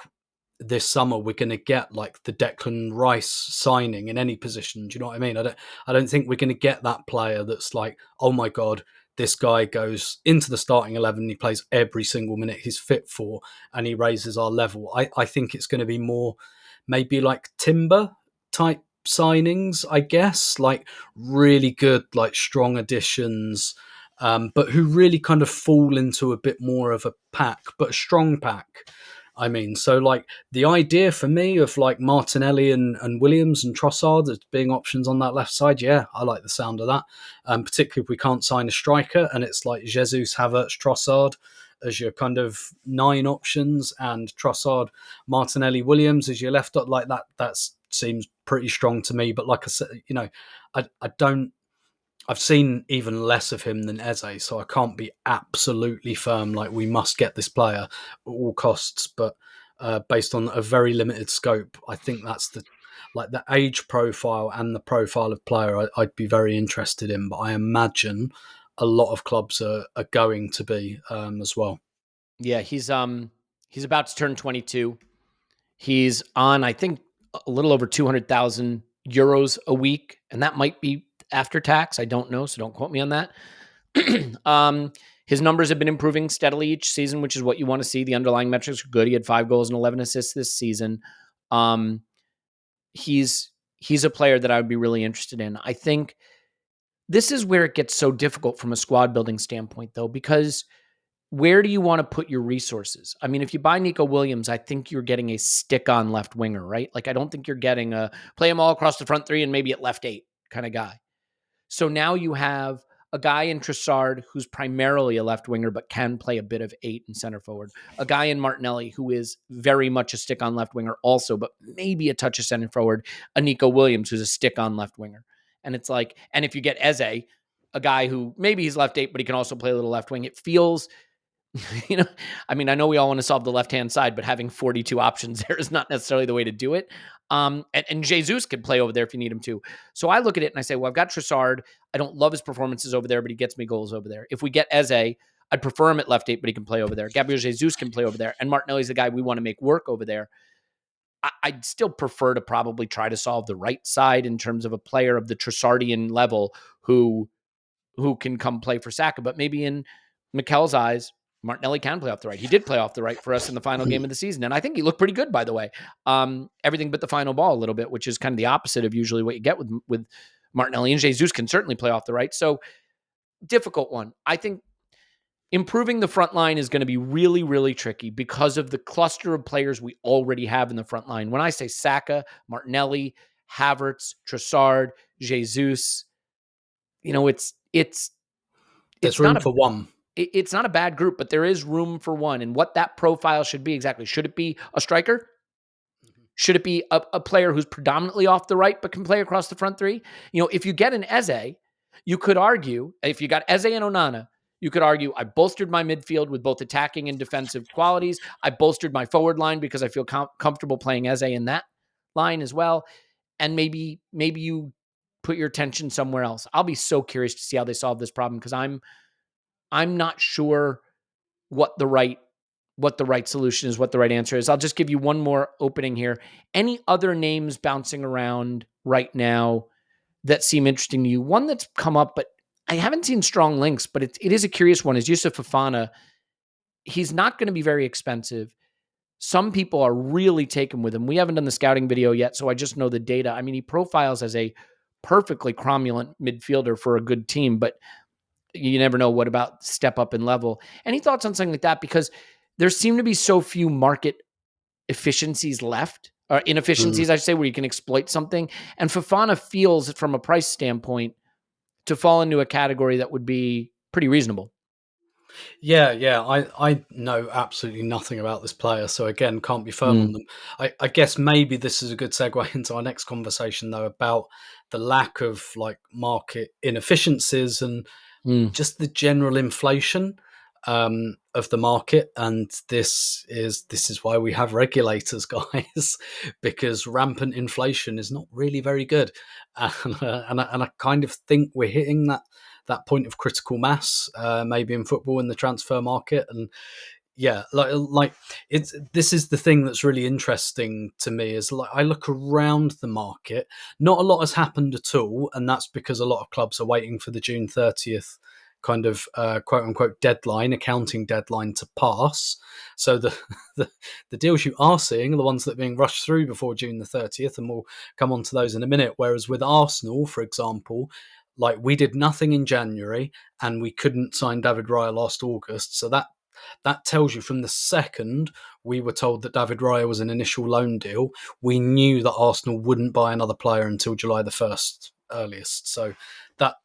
this summer we're going to get the Declan Rice signing in any position. Do you know what I mean? I don't think we're going to get that player that's oh my God, this guy goes into the starting 11, he plays every single minute he's fit for, and he raises our level. I think it's going to be more maybe Timber type signings, I guess, really good, strong additions, but who really kind of fall into a bit more of a pack, but a strong pack. I mean, so the idea for me of Martinelli and Williams and Trossard as being options on that left side, yeah, I like the sound of that. Particularly if we can't sign a striker and it's Jesus, Havertz, Trossard as your kind of 9 options, and Trossard, Martinelli, Williams as your left up, that seems pretty strong to me. But like I said, I've seen even less of him than Eze, so I can't be absolutely firm we must get this player at all costs. But based on a very limited scope, I think that's the age profile and the profile of player I'd be very interested in. But I imagine a lot of clubs are going to be as well. Yeah, he's about to turn 22. He's on, I think, a little over 200,000 euros a week, and that might be after tax. I don't know, so don't quote me on that. His numbers have been improving steadily each season, which is what you want to see. The underlying metrics are good. He had 5 goals and 11 assists this season. He's a player that I would be really interested in. I think this is where it gets so difficult from a squad building standpoint, though, because where do you want to put your resources? I mean, if you buy Nico Williams, I think you're getting a stick-on left winger, right? I don't think you're getting a play him all across the front 3 and maybe at left 8 kind of guy. So now you have a guy in Trossard who's primarily a left winger but can play a bit of 8 and center forward. A guy in Martinelli who is very much a stick-on left winger also, but maybe a touch of center forward. A Nico Williams who's a stick-on left winger. And it's and if you get Eze, a guy who maybe he's left 8, but he can also play a little left wing, it feels... I mean, I know we all want to solve the left-hand side, but having 42 options there is not necessarily the way to do it. And Jesus can play over there if you need him to. So I look at it and I say, well, I've got Trossard. I don't love his performances over there, but he gets me goals over there. If we get Eze, I'd prefer him at left 8, but he can play over there. Gabriel Jesus can play over there. And Martinelli's the guy we want to make work over there. I'd still prefer to probably try to solve the right side in terms of a player of the Trossardian level who can come play for Saka. But maybe in Mikel's eyes, Martinelli can play off the right. He did play off the right for us in the final game of the season. And I think he looked pretty good, by the way. Everything but the final ball a little bit, which is kind of the opposite of usually what you get with Martinelli. And Jesus can certainly play off the right. So difficult one. I think improving the front line is going to be really, really tricky because of the cluster of players we already have in the front line. When I say Saka, Martinelli, Havertz, Trossard, Jesus, it's There's not room a for one. it's not a bad group, but there is room for one. And what that profile should be exactly. Should it be a striker? Should it be a player who's predominantly off the right but can play across the front three? If you get an Eze, you could argue, if you got Eze and Onana, you could argue, I bolstered my midfield with both attacking and defensive qualities. I bolstered my forward line because I feel comfortable playing Eze in that line as well. And maybe you put your attention somewhere else. I'll be so curious to see how they solve this problem because I'm not sure what the right solution is, what the right answer is. I'll just give you one more opening here. Any other names bouncing around right now that seem interesting to you? One that's come up, but I haven't seen strong links, but it is a curious one, is Yusuf Fofana. He's not going to be very expensive. Some people are really taken with him. We haven't done the scouting video yet, so I just know the data. I mean, he profiles as a perfectly cromulent midfielder for a good team, but you never know what about step up in level. Any thoughts on something like that? Because there seem to be so few market efficiencies left, or inefficiencies, I should say, where you can exploit something. And Fofana feels, from a price standpoint, to fall into a category that would be pretty reasonable. Yeah. I know absolutely nothing about this player, so again, can't be firm on them. I guess maybe this is a good segue into our next conversation, though, about the lack of market inefficiencies and just the general inflation of the market. And this is why we have regulators, guys, because rampant inflation is not really very good. And I kind of think we're hitting that point of critical mass, maybe in football, in the transfer market. And yeah, this is the thing that's really interesting to me, is I look around the market, not a lot has happened at all, and that's because a lot of clubs are waiting for the June 30th kind of quote unquote accounting deadline to pass. So the deals you are seeing are the ones that are being rushed through before June the 30th, and we'll come on to those in a minute. Whereas with Arsenal, for example, we did nothing in January and we couldn't sign David Raya last August. So that tells you, from the second we were told that David Raya was an initial loan deal, we knew that Arsenal wouldn't buy another player until July the 1st earliest. So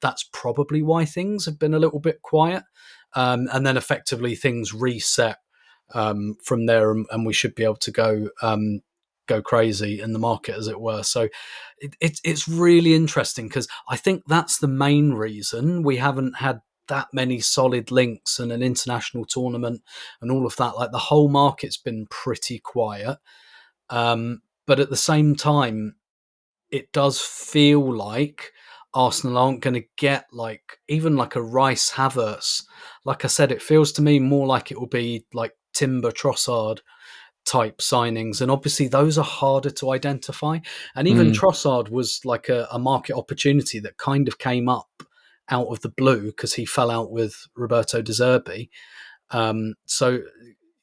that's probably why things have been a little bit quiet. And then effectively things reset from there, and we should be able to go crazy in the market, as it were. So it's really interesting, because I think that's the main reason we haven't had that many solid links and an international tournament and all of that. The whole market's been pretty quiet. But at the same time, it does feel like Arsenal aren't going to get even a Rice Havertz. Like I said, it feels to me more like it will be Timber Trossard type signings, and obviously those are harder to identify. And even Trossard was a market opportunity that kind of came up out of the blue because he fell out with Roberto De Zerbi. So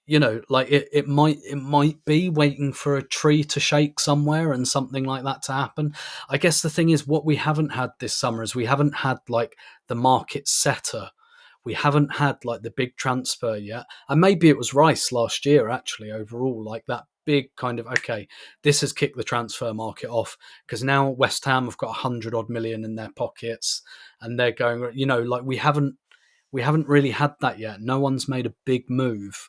it might be waiting for a tree to shake somewhere and something like that to happen. I guess the thing is, what we haven't had this summer is we haven't had the market setter. We haven't had the big transfer yet. And maybe it was Rice last year, actually, overall, that big kind of, okay, this has kicked the transfer market off, because now West Ham have got 100 odd million in their pockets and they're going, we haven't really had that yet. No one's made a big move.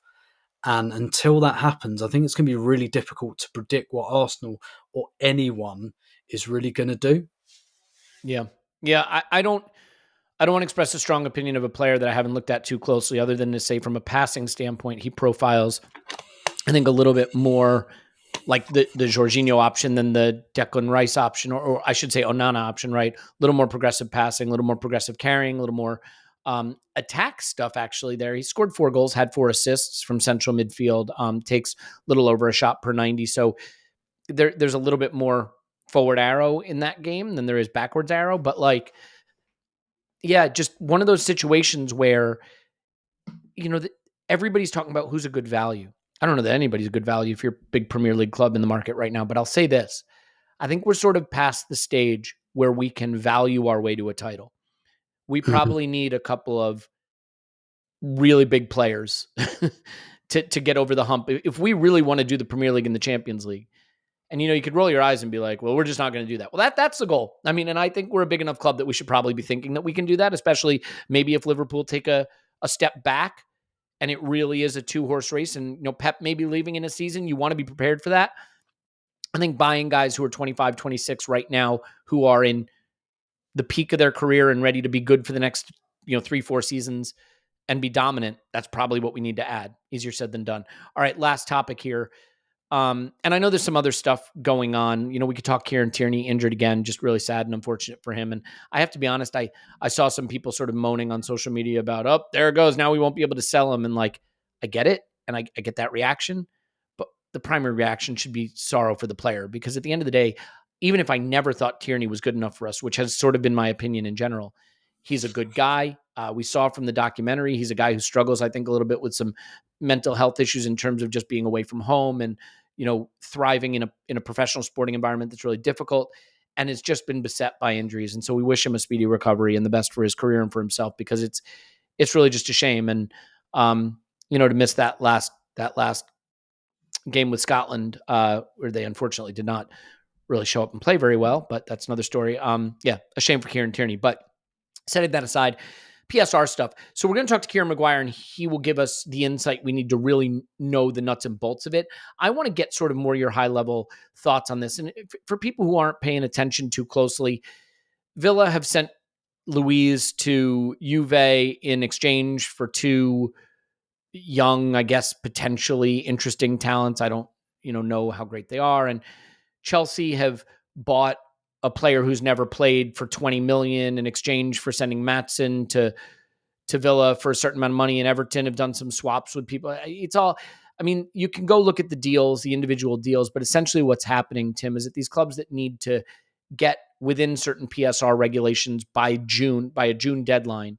And until that happens, I think it's going to be really difficult to predict what Arsenal or anyone is really going to do. Yeah. I don't want to express a strong opinion of a player that I haven't looked at too closely, other than to say, from a passing standpoint, he profiles, I think, a little bit more like the Jorginho option than the Declan Rice option, or I should say Onana option, right? A little more progressive passing, a little more progressive carrying, a little more attack stuff actually there. He scored 4 goals, had 4 assists from central midfield, takes a little over a shot per 90. So there's a little bit more forward arrow in that game than there is backwards arrow. But just one of those situations where, everybody's talking about who's a good value. I don't know that anybody's a good value if you're a big Premier League club in the market right now, but I'll say this. I think we're sort of past the stage where we can value our way to a title. We probably need a couple of really big players to get over the hump. If we really want to do the Premier League and the Champions League, and you could roll your eyes and be like, well, we're just not going to do that. Well, that's the goal. I mean, and I think we're a big enough club that we should probably be thinking that we can do that, especially maybe if Liverpool take a step back and it really is a 2-horse race and Pep may be leaving in a season. You want to be prepared for that. I think buying guys who are 25, 26 right now, who are in the peak of their career and ready to be good for the next 3-4 seasons and be dominant, that's probably what we need to add. Easier said than done. All right, last topic here. And I know there's some other stuff going on. We could talk Kieran Tierney injured again, just really sad and unfortunate for him. And I have to be honest, I saw some people sort of moaning on social media about, oh, there it goes. Now we won't be able to sell him. And I get it. And I get that reaction. But the primary reaction should be sorrow for the player, because at the end of the day, even if I never thought Tierney was good enough for us, which has sort of been my opinion in general, he's a good guy. We saw from the documentary, he's a guy who struggles, I think, a little bit with some mental health issues in terms of just being away from home and, thriving in a professional sporting environment that's really difficult, and it's just been beset by injuries. And so we wish him a speedy recovery and the best for his career and for himself, because it's really just a shame. And, to miss that last game with Scotland, where they unfortunately did not really show up and play very well, but that's another story. A shame for Kieran Tierney. But setting that aside, PSR stuff. So we're going to talk to Kieran Maguire, and he will give us the insight we need to really know the nuts and bolts of it. I want to get sort of more your high-level thoughts on this. And for people who aren't paying attention too closely, Villa have sent Luiz to Juve in exchange for 2 young, I guess, potentially interesting talents. I don't, know how great they are. And Chelsea have bought a player who's never played for 20 million in exchange for sending Maatsen to Villa for a certain amount of money, and Everton have done some swaps with people. It's all, you can go look at the deals, the individual deals, but essentially what's happening, Tim, is that these clubs that need to get within certain PSR regulations by a June deadline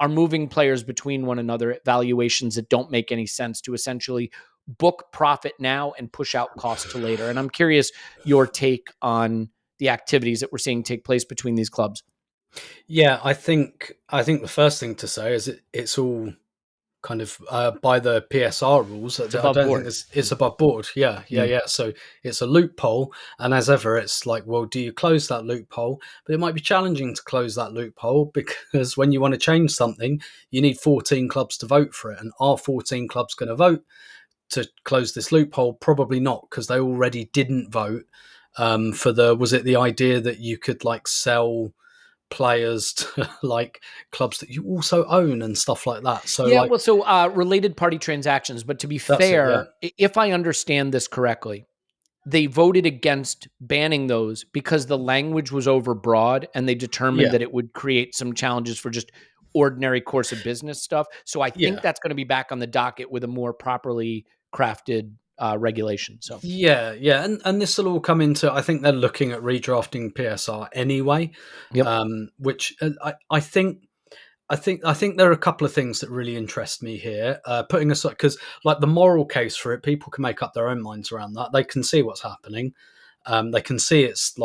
are moving players between one another at valuations that don't make any sense to essentially book profit now and push out costs to later. And I'm curious your take on the activities that we're seeing take place between these clubs. Yeah, I think the first thing to say is it's all kind of by the PSR rules. It's above board. It's above board. Yeah. So it's a loophole, and as ever, it's like, well, do you close that loophole? But it might be challenging to close that loophole, because when you want to change something, you need 14 clubs to vote for it, and are 14 clubs going to vote to close this loophole? Probably not, because they already didn't vote for the idea that you could sell players to clubs that you also own and stuff like that. So related party transactions. But to be fair, if I understand this correctly, they voted against banning those because the language was overbroad, and they determined that it would create some challenges for just ordinary course of business stuff. So I think that's going to be back on the docket with a more properly crafted regulation. So and this will all come into, I think they're looking at redrafting PSR anyway. Which I think there are a couple of things that really interest me here. Putting aside, because the moral case for it, people can make up their own minds around that. They can see what's happening. They can see it's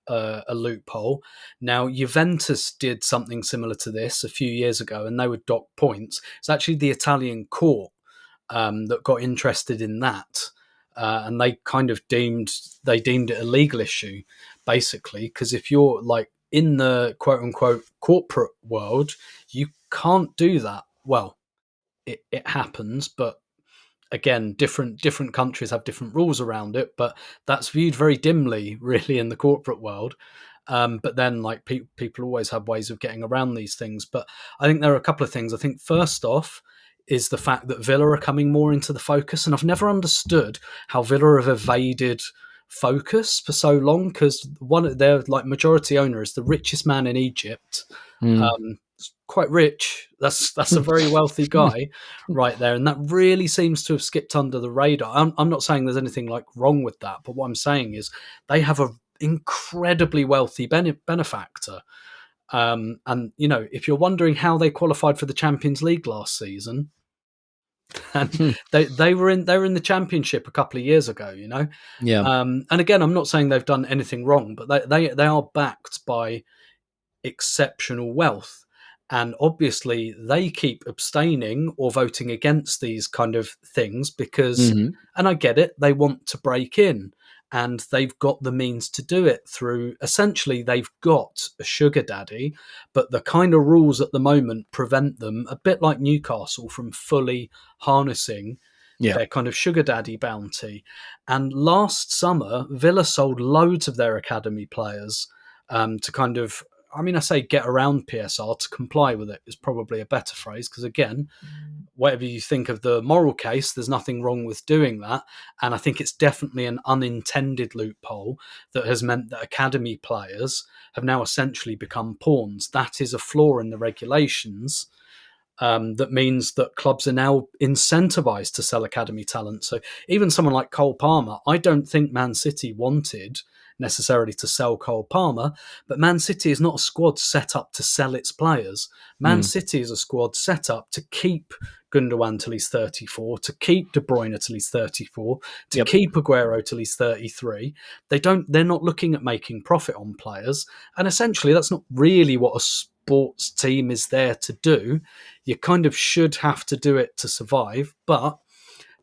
a loophole. Now, Juventus did something similar to this a few years ago, and they would dock points. It's actually the Italian court that got interested in that, and they kind of deemed it a legal issue, basically, because if you're in the quote unquote corporate world, you can't do that. Well, it happens, but again, different countries have different rules around it, but that's viewed very dimly, really, in the corporate world. But then, people always have ways of getting around these things. But I think there are a couple of things. I think first off is the fact that Villa are coming more into the focus, and I've never understood how Villa have evaded focus for so long, because one of their majority owner is the richest man in Egypt. Quite rich. That's a very wealthy guy right there, and that really seems to have skipped under the radar. I'm not saying there's anything wrong with that, but what I'm saying is they have a incredibly wealthy benefactor. And if you're wondering how they qualified for the Champions League last season, and they were in the Championship a couple of years ago, you know. Yeah. And again, I'm not saying they've done anything wrong, but they are backed by exceptional wealth. And obviously, they keep abstaining or voting against these kind of things because, and I get it, they want to break in and they've got the means to do it through, essentially, they've got a sugar daddy, but the kind of rules at the moment prevent them, a bit like Newcastle, from fully harnessing their kind of sugar daddy bounty. And last summer, Villa sold loads of their academy players to kind of, I mean, I say get around PSR, to comply with it is probably a better phrase, because again, whatever you think of the moral case, there's nothing wrong with doing that. And I think it's definitely an unintended loophole that has meant that academy players have now essentially become pawns. That is a flaw in the regulations. That means that clubs are now incentivized to sell academy talent. So even someone like Cole Palmer, I don't think Man City wanted necessarily to sell Cole Palmer, but Man City is not a squad set up to sell its players. Man City is a squad set up to keep Gundogan till he's 34, to keep De Bruyne till he's 34, to keep Aguero till he's 33. They're not looking at making profit on players, and essentially that's not really what a sports team is there to do. You kind of should have to do it to survive, but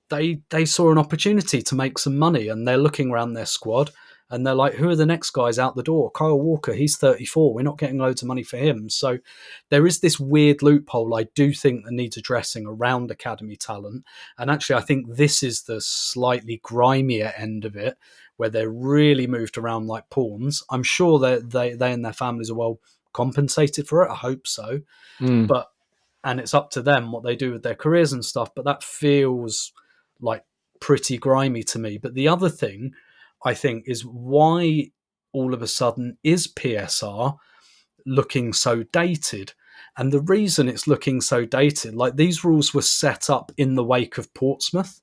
they saw an opportunity to make some money, and they're looking around their squad and they're like, who are the next guys out the door? Kyle Walker, he's 34. We're not getting loads of money for him. So there is this weird loophole I do think that needs addressing around academy talent. And actually, I think this is the slightly grimier end of it, where they're really moved around like pawns. I'm sure that they and their families are well compensated for it. I hope so. And it's up to them what they do with their careers and stuff. But that feels like pretty grimy to me. But the other thing I think is, why all of a sudden is PSR looking so dated? And the reason it's looking so dated, like, these rules were set up in the wake of Portsmouth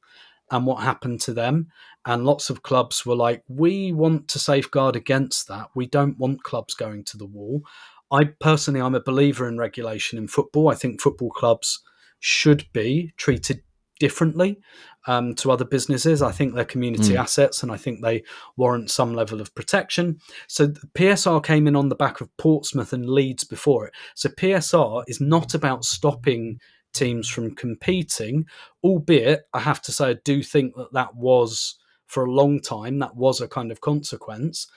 and what happened to them. And lots of clubs were like, we want to safeguard against that. We don't want clubs going to the wall. I'm a believer in regulation in football. I think football clubs should be treated differently to other businesses. I think they're community assets, and I think they warrant some level of protection. So PSR came in on the back of Portsmouth and Leeds before it. So PSR is not about stopping teams from competing, albeit I have to say I do think that was, for a long time, that was a kind of consequence.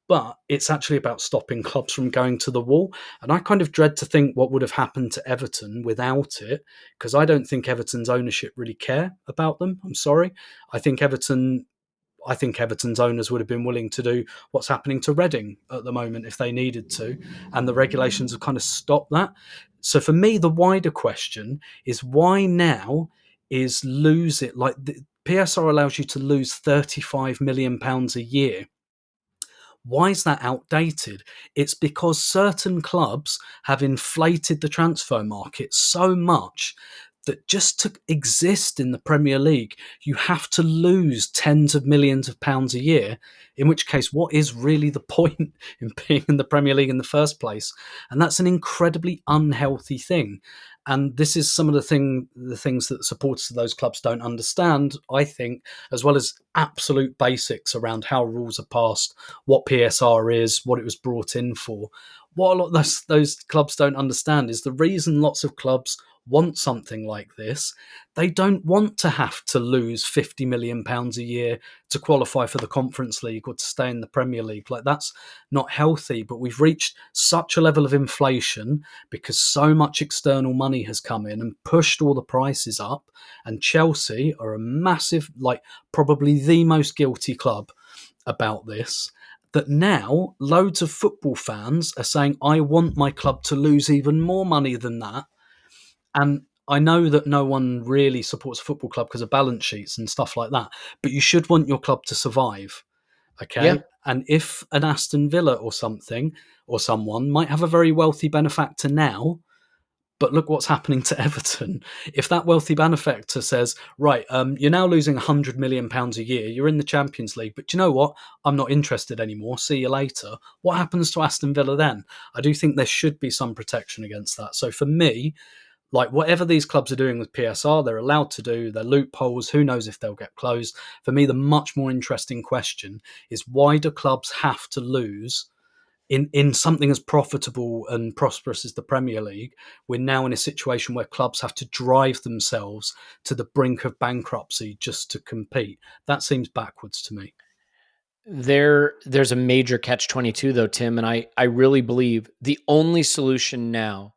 But it's actually about stopping clubs from going to the wall. And I kind of dread to think what would have happened to Everton without it, because I don't think Everton's ownership really care about them. I'm sorry. I think Everton's owners would have been willing to do what's happening to Reading at the moment if they needed to. And the regulations have kind of stopped that. So for me, the wider question is, why now is lose it? Like, the PSR allows you to lose £35 million a year. Why is that outdated? It's because certain clubs have inflated the transfer market so much that just to exist in the Premier League, you have to lose tens of millions of pounds a year, in which case, what is really the point in being in the Premier League in the first place? And that's an incredibly unhealthy thing. And this is some of the things that supporters of those clubs don't understand, I think, as well as absolute basics around how rules are passed, what PSR is, what it was brought in for. What a lot of those clubs don't understand is the reason lots of clubs want something like this. They don't want to have to lose £50 million a year to qualify for the Conference League or to stay in the Premier League. Like, that's not healthy. But we've reached such a level of inflation because so much external money has come in and pushed all the prices up. And Chelsea are a massive, like, probably the most guilty club about this, that now loads of football fans are saying, I want my club to lose even more money than that. And I know that no one really supports a football club because of balance sheets and stuff like that, but you should want your club to survive, okay? Yeah. And if an Aston Villa or something, or someone might have a very wealthy benefactor now, but look what's happening to Everton. If that wealthy benefactor says, right, you're now losing £100 million a year, you're in the Champions League, but you know what? I'm not interested anymore. See you later. What happens to Aston Villa then? I do think there should be some protection against that. So for me, Like whatever these clubs are doing with PSR, they're allowed to do. They're loopholes. Who knows if they'll get closed? For me, the much more interesting question is why do clubs have to lose in something as profitable and prosperous as the Premier League? We're now in a situation where clubs have to drive themselves to the brink of bankruptcy just to compete. That seems backwards to me. There's a major catch-22 though, Tim, and I really believe the only solution now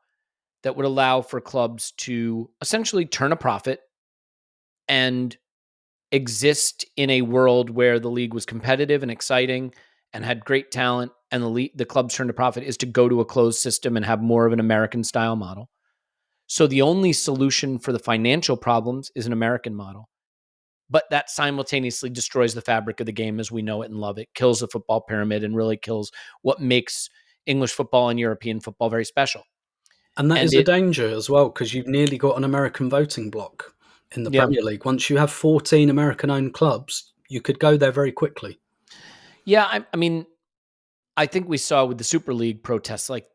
that would allow for clubs to essentially turn a profit and exist in a world where the league was competitive and exciting and had great talent and the clubs turned a profit is to go to a closed system and have more of an American style model. So the only solution for the financial problems is an American model. But that simultaneously destroys the fabric of the game as we know it and love it, kills the football pyramid, and really kills what makes English football and European football very special. And that And is a danger as well, because you've nearly got an American voting bloc in the Premier League. Once you have 14 American-owned clubs, you could go there very quickly. Yeah, I mean, I think we saw with the Super League protests, like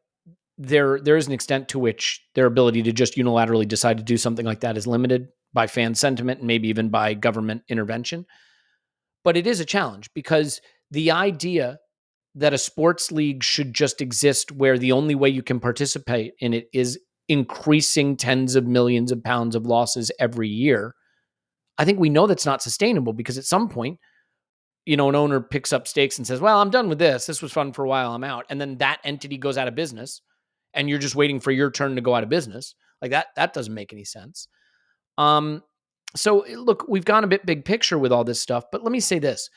there is an extent to which their ability to just unilaterally decide to do something like that is limited by fan sentiment and maybe even by government intervention. But it is a challenge because the idea that a sports league should just exist where the only way you can participate in it is increasing tens of millions of pounds of losses every year, I think we know that's not sustainable because at some point, an owner picks up stakes and says, well, I'm done with this. This was fun for a while. I'm out. And then that entity goes out of business and you're just waiting for your turn to go out of business. Like that doesn't make any sense. So look, we've gone a bit big picture with all this stuff, but let me say this.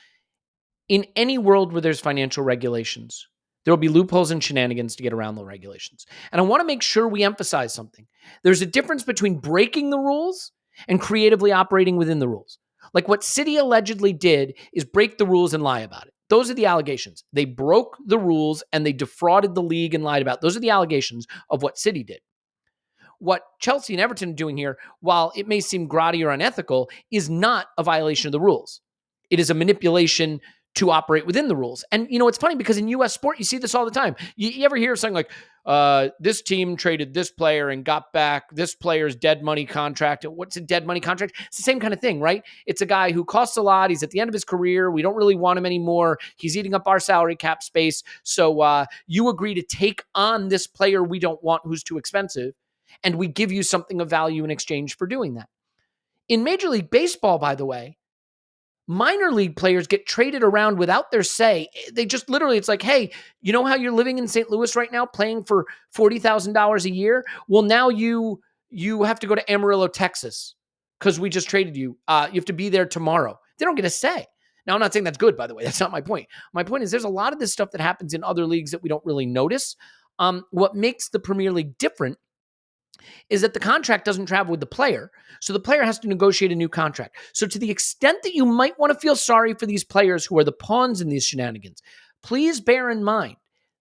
In any world where there's financial regulations, there will be loopholes and shenanigans to get around the regulations. And I want to make sure we emphasize something. There's a difference between breaking the rules and creatively operating within the rules. Like what City allegedly did is break the rules and lie about it. Those are the allegations. They broke the rules and they defrauded the league and lied about it. Those are the allegations of what City did. What Chelsea and Everton are doing here, while it may seem grotty or unethical, is not a violation of the rules. It is a manipulation to operate within the rules. And, it's funny because in U.S. sport, you see this all the time. You ever hear something like, this team traded this player and got back this player's dead money contract. What's a dead money contract? It's the same kind of thing, right? It's a guy who costs a lot. He's at the end of his career. We don't really want him anymore. He's eating up our salary cap space. So you agree to take on this player we don't want who's too expensive, and we give you something of value in exchange for doing that. In Major League Baseball, by the way, minor league players get traded around without their say. They just literally, it's like, hey, you know how you're living in St. Louis right now playing for $40,000 a year? Well, now you have to go to Amarillo, Texas, because we just traded you. You have to be there tomorrow. They don't get a say. Now, I'm not saying that's good, by the way. That's not my point. My point is there's a lot of this stuff that happens in other leagues that we don't really notice. What makes the Premier League different is that the contract doesn't travel with the player. So the player has to negotiate a new contract. So to the extent that you might want to feel sorry for these players who are the pawns in these shenanigans, please bear in mind,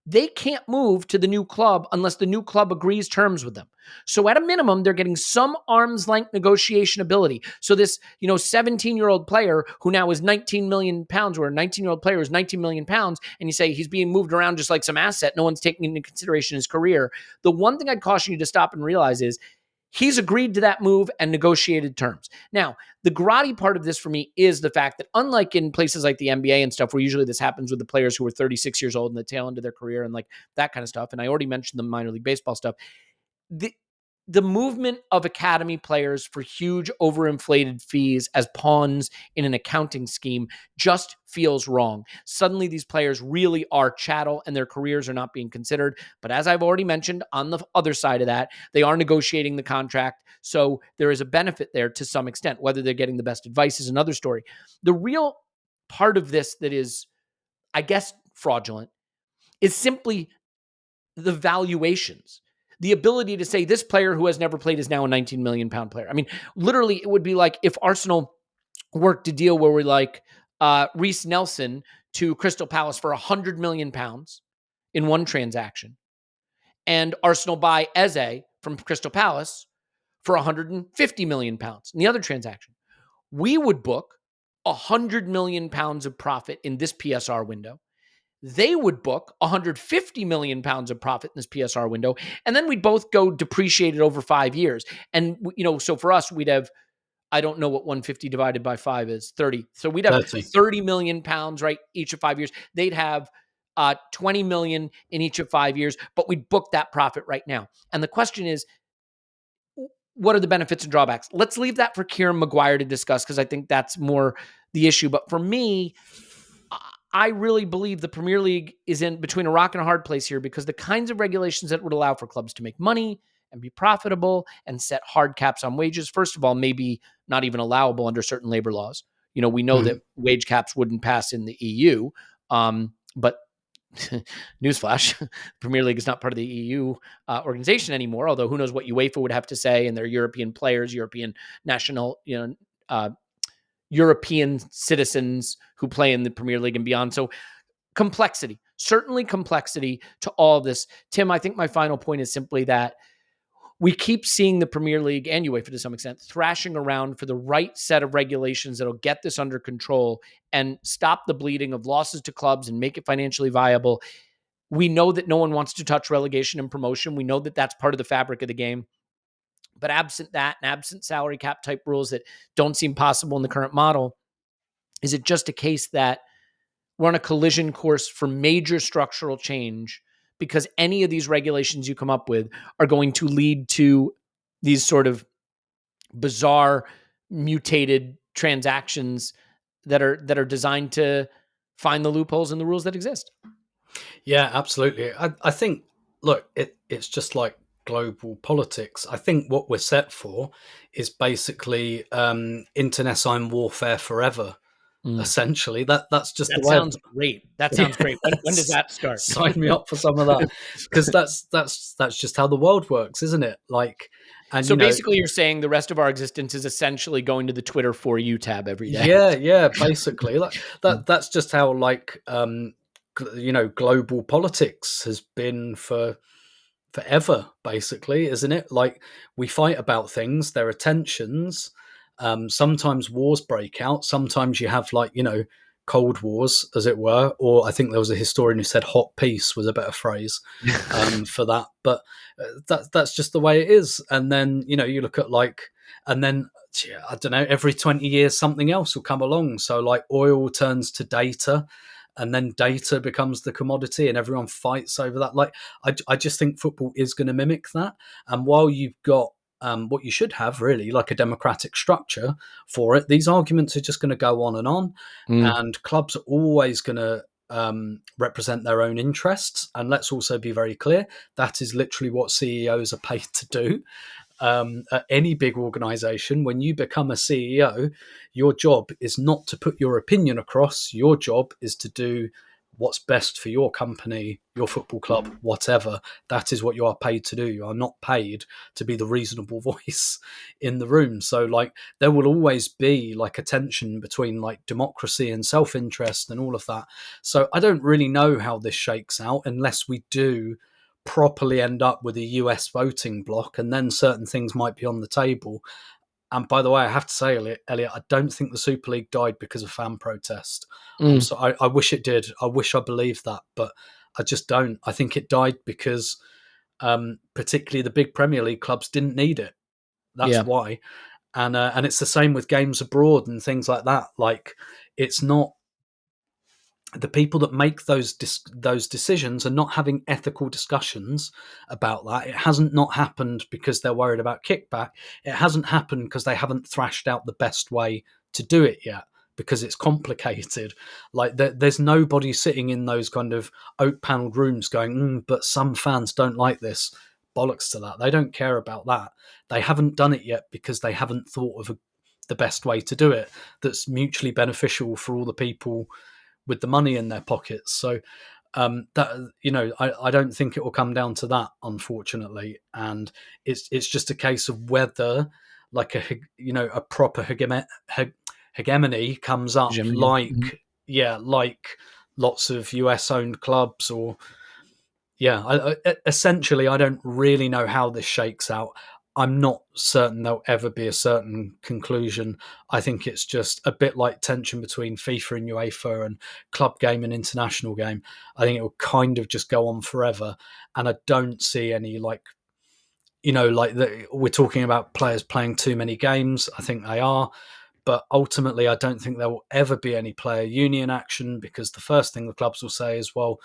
they can't move to the new club unless the new club agrees terms with them. So at a minimum, they're getting some arm's length negotiation ability. So this, 17-year-old player who now is 19 million pounds, or a 19-year-old player is 19 million pounds, and you say he's being moved around just like some asset, no one's taking into consideration his career. The one thing I'd caution you to stop and realize is he's agreed to that move and negotiated terms. Now, the grotty part of this for me is the fact that unlike in places like the NBA and stuff, where usually this happens with the players who are 36 years old in the tail end of their career and like that kind of stuff, and I already mentioned the minor league baseball stuff, the movement of academy players for huge overinflated fees as pawns in an accounting scheme just feels wrong. Suddenly these players really are chattel and their careers are not being considered. But as I've already mentioned, on the other side of that, they are negotiating the contract. So there is a benefit there to some extent. Whether they're getting the best advice is another story. The real part of this that is, I guess, fraudulent is simply the valuations. The ability to say this player who has never played is now a 19 million pound player. I mean, literally, it would be like if Arsenal worked a deal where we're like Reece Nelson to Crystal Palace for 100 million pounds in one transaction, and Arsenal buy Eze from Crystal Palace for 150 million pounds in the other transaction. We would book 100 million pounds of profit in this PSR window. they would book 150 million pounds of profit in this PSR window, and then we'd both go depreciated over 5 years. And so for us, we'd have, I don't know what 150 divided by 5 is, 30. So we'd have 30 million pounds, right, each of 5 years. They'd have 20 million in each of 5 years, but we'd book that profit right now. And the question is, what are the benefits and drawbacks? Let's leave that for Kieran Maguire to discuss, because I think that's more the issue. But for me, I really believe the Premier League is in between a rock and a hard place here, because the kinds of regulations that would allow for clubs to make money and be profitable and set hard caps on wages, first of all, maybe not even allowable under certain labor laws. We know that wage caps wouldn't pass in the EU, but newsflash, Premier League is not part of the EU organization anymore, although who knows what UEFA would have to say, and their European players, European national, European citizens who play in the Premier League and beyond. So complexity, certainly complexity to all of this. Tim, I think my final point is simply that we keep seeing the Premier League and UEFA to some extent thrashing around for the right set of regulations that'll get this under control and stop the bleeding of losses to clubs and make it financially viable. We know that no one wants to touch relegation and promotion. We know that that's part of the fabric of the game. But absent that and absent salary cap type rules that don't seem possible in the current model, is it just a case that we're on a collision course for major structural change, because any of these regulations you come up with are going to lead to these sort of bizarre, mutated transactions that are designed to find the loopholes in the rules that exist? Yeah, absolutely. I think, look, it's just like global politics. I think what we're set for is basically internecine warfare forever. Essentially, that's just that the way. Sounds great. That sounds great. When does that start? Sign me up for some of that, because that's just how the world works, isn't it? Like, and so basically, you're saying the rest of our existence is essentially going to the Twitter For You tab every day. Yeah, basically, like that's just how, like, global politics has been for forever, basically, isn't it? Like, we fight about things, there are tensions. Sometimes wars break out. Sometimes you have, like, cold wars, as it were. Or I think there was a historian who said hot peace was a better phrase for that. But that's just the way it is. And then, you look at, like, and then, I don't know, every 20 years, something else will come along. So, like, oil turns to data, and then data becomes the commodity, and everyone fights over that. Like, I just think football is going to mimic that. And while you've got what you should have, really, like a democratic structure for it, these arguments are just going to go on, and clubs are always going to represent their own interests. And let's also be very clear, that is literally what CEOs are paid to do. At any big organization, when you become a CEO, your job is not to put your opinion across. Your job is to do what's best for your company, your football club, whatever. That is what you are paid to do. You are not paid to be the reasonable voice in the room. So, like, there will always be, like, a tension between, like, democracy and self-interest and all of that. So I don't really know how this shakes out unless we do properly end up with a US voting bloc, and then certain things might be on the table. And by the way, I have to say, Elliot, I don't think the Super League died because of fan protest. So I wish it did. I wish I believed that, but I just don't. I think it died because particularly the big Premier League clubs didn't need it. That's why. And it's the same with games abroad and things like that. Like, it's not, the people that make those decisions are not having ethical discussions about that. It hasn't not happened because they're worried about kickback. It hasn't happened because they haven't thrashed out the best way to do it yet, because it's complicated. Like, there's nobody sitting in those kind of oak panelled rooms going, but some fans don't like this. Bollocks to that. They don't care about that. They haven't done it yet because they haven't thought of the best way to do it that's mutually beneficial for all the people with the money in their pockets. So that, I don't think it will come down to that, unfortunately. And it's just a case of whether, like, a proper hegemony comes up, like lots of US owned clubs, or essentially, I don't really know how this shakes out. I'm not certain there'll ever be a certain conclusion. I think it's just a bit like tension between FIFA and UEFA and club game and international game. I think it will kind of just go on forever. And I don't see any we're talking about players playing too many games. I think they are. But ultimately, I don't think there will ever be any player union action, because the first thing the clubs will say is, well,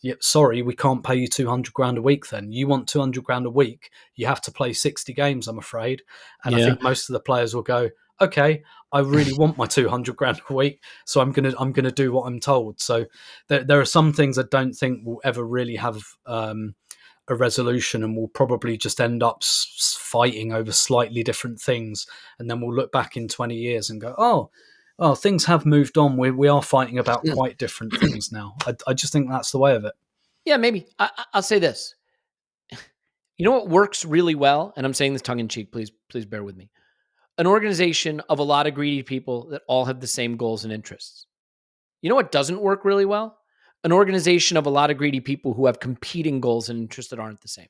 yeah, sorry, we can't pay you 200 grand a week then. You want 200 grand a week, you have to play 60 games, I'm afraid. And I think most of the players will go, okay, I really want my 200 grand a week, so I'm gonna do what I'm told. So there are some things I don't think will ever really have a resolution, and we'll probably just end up fighting over slightly different things. And then we'll look back in 20 years and go, oh, things have moved on. We are fighting about quite different things now. I just think that's the way of it. Yeah, maybe. I'll say this. You know what works really well? And I'm saying this tongue in cheek. Please bear with me. An organization of a lot of greedy people that all have the same goals and interests. You know what doesn't work really well? An organization of a lot of greedy people who have competing goals and interests that aren't the same.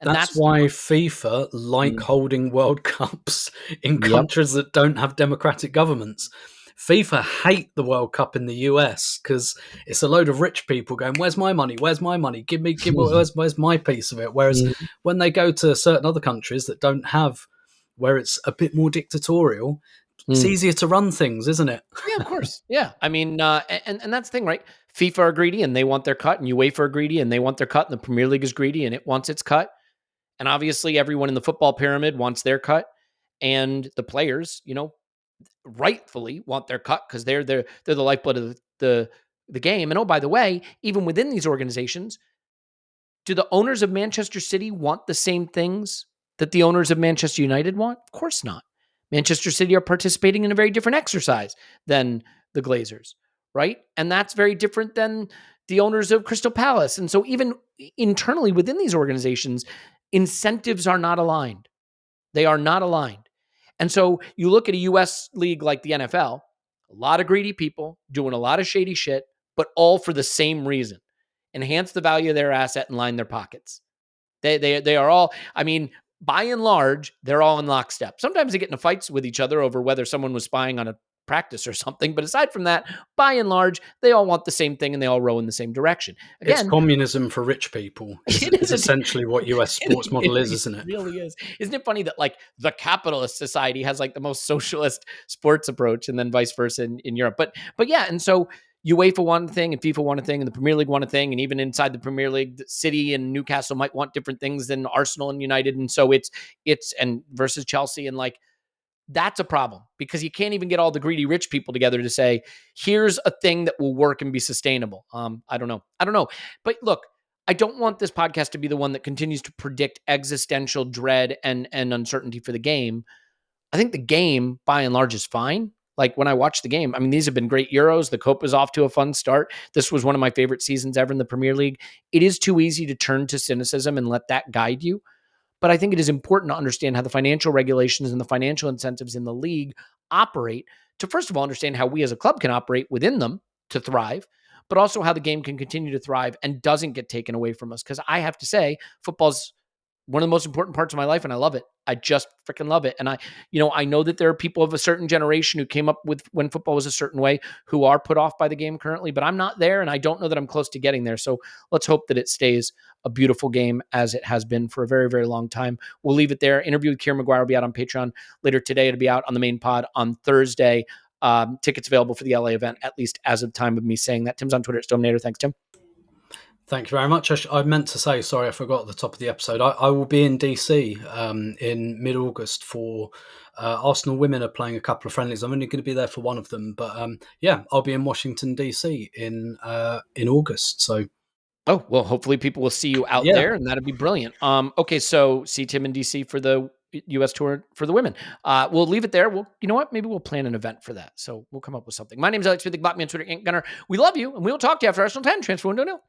And that's why FIFA like holding World Cups in countries that don't have democratic governments. FIFA hate the World Cup in the US because it's a load of rich people going, "Where's my money? Where's my money? Give me, where's my piece of it?" Whereas when they go to certain other countries that don't have, where it's a bit more dictatorial, it's easier to run things, isn't it? Yeah, of course. Yeah. I mean, and that's the thing, right? FIFA are greedy and they want their cut, and UEFA are greedy and they want their cut, and the Premier League is greedy and it wants its cut. And obviously everyone in the football pyramid wants their cut. And the players, rightfully want their cut because they're the lifeblood of the game. And oh, by the way, even within these organizations, do the owners of Manchester City want the same things that the owners of Manchester United want? Of course not. Manchester City are participating in a very different exercise than the Glazers, right? And that's very different than the owners of Crystal Palace. And so even internally within these organizations, incentives are not aligned. They are not aligned. And so you look at a US league like the NFL, a lot of greedy people doing a lot of shady shit, but all for the same reason: enhance the value of their asset and line their pockets. They are all, I mean, by and large, they're all in lockstep. Sometimes they get into fights with each other over whether someone was spying on a practice or something. But aside from that, by and large, they all want the same thing and they all row in the same direction. Again, it's communism for rich people. It's essentially what US sports model is, isn't it? It really is. Isn't it funny that like the capitalist society has like the most socialist sports approach, and then vice versa in Europe? But yeah, and so UEFA want a thing and FIFA want a thing and the Premier League want a thing. And even inside the Premier League, City and Newcastle might want different things than Arsenal and United. And so it's and versus Chelsea. And like, that's a problem because you can't even get all the greedy rich people together to say, here's a thing that will work and be sustainable. I don't know. But look, I don't want this podcast to be the one that continues to predict existential dread and uncertainty for the game. I think the game, by and large, is fine. Like when I watch the game, I mean, these have been great Euros. The Copa's off to a fun start. This was one of my favorite seasons ever in the Premier League. It is too easy to turn to cynicism and let that guide you. But I think it is important to understand how the financial regulations and the financial incentives in the league operate to, first of all, understand how we as a club can operate within them to thrive, but also how the game can continue to thrive and doesn't get taken away from us. Because I have to say, football's one of the most important parts of my life, and I love it. I just freaking love it. And I know that there are people of a certain generation who came up with when football was a certain way who are put off by the game currently, but I'm not there, and I don't know that I'm close to getting there. So let's hope that it stays a beautiful game as it has been for a very, very long time. We'll leave it there. Interview with Kieran Maguire will be out on Patreon later today. It'll be out on the main pod on Thursday. Tickets available for the LA event, at least as of time of me saying that. Tim's on Twitter at Stominator. Thanks, Tim. Thank you very much. I meant to say, sorry, I forgot at the top of the episode. I will be in DC in mid-August for Arsenal women are playing a couple of friendlies. I'm only going to be there for one of them, but I'll be in Washington DC in August. So, well, hopefully people will see you out there, and that'd be brilliant. Okay, so see Tim in DC for the U.S. tour for the women. We'll leave it there. You know what? Maybe we'll plan an event for that. So we'll come up with something. My name is Elliot Smith, block me on Twitter, Gunner. We love you, and we'll talk to you after Arsenal 10. Transfer window now.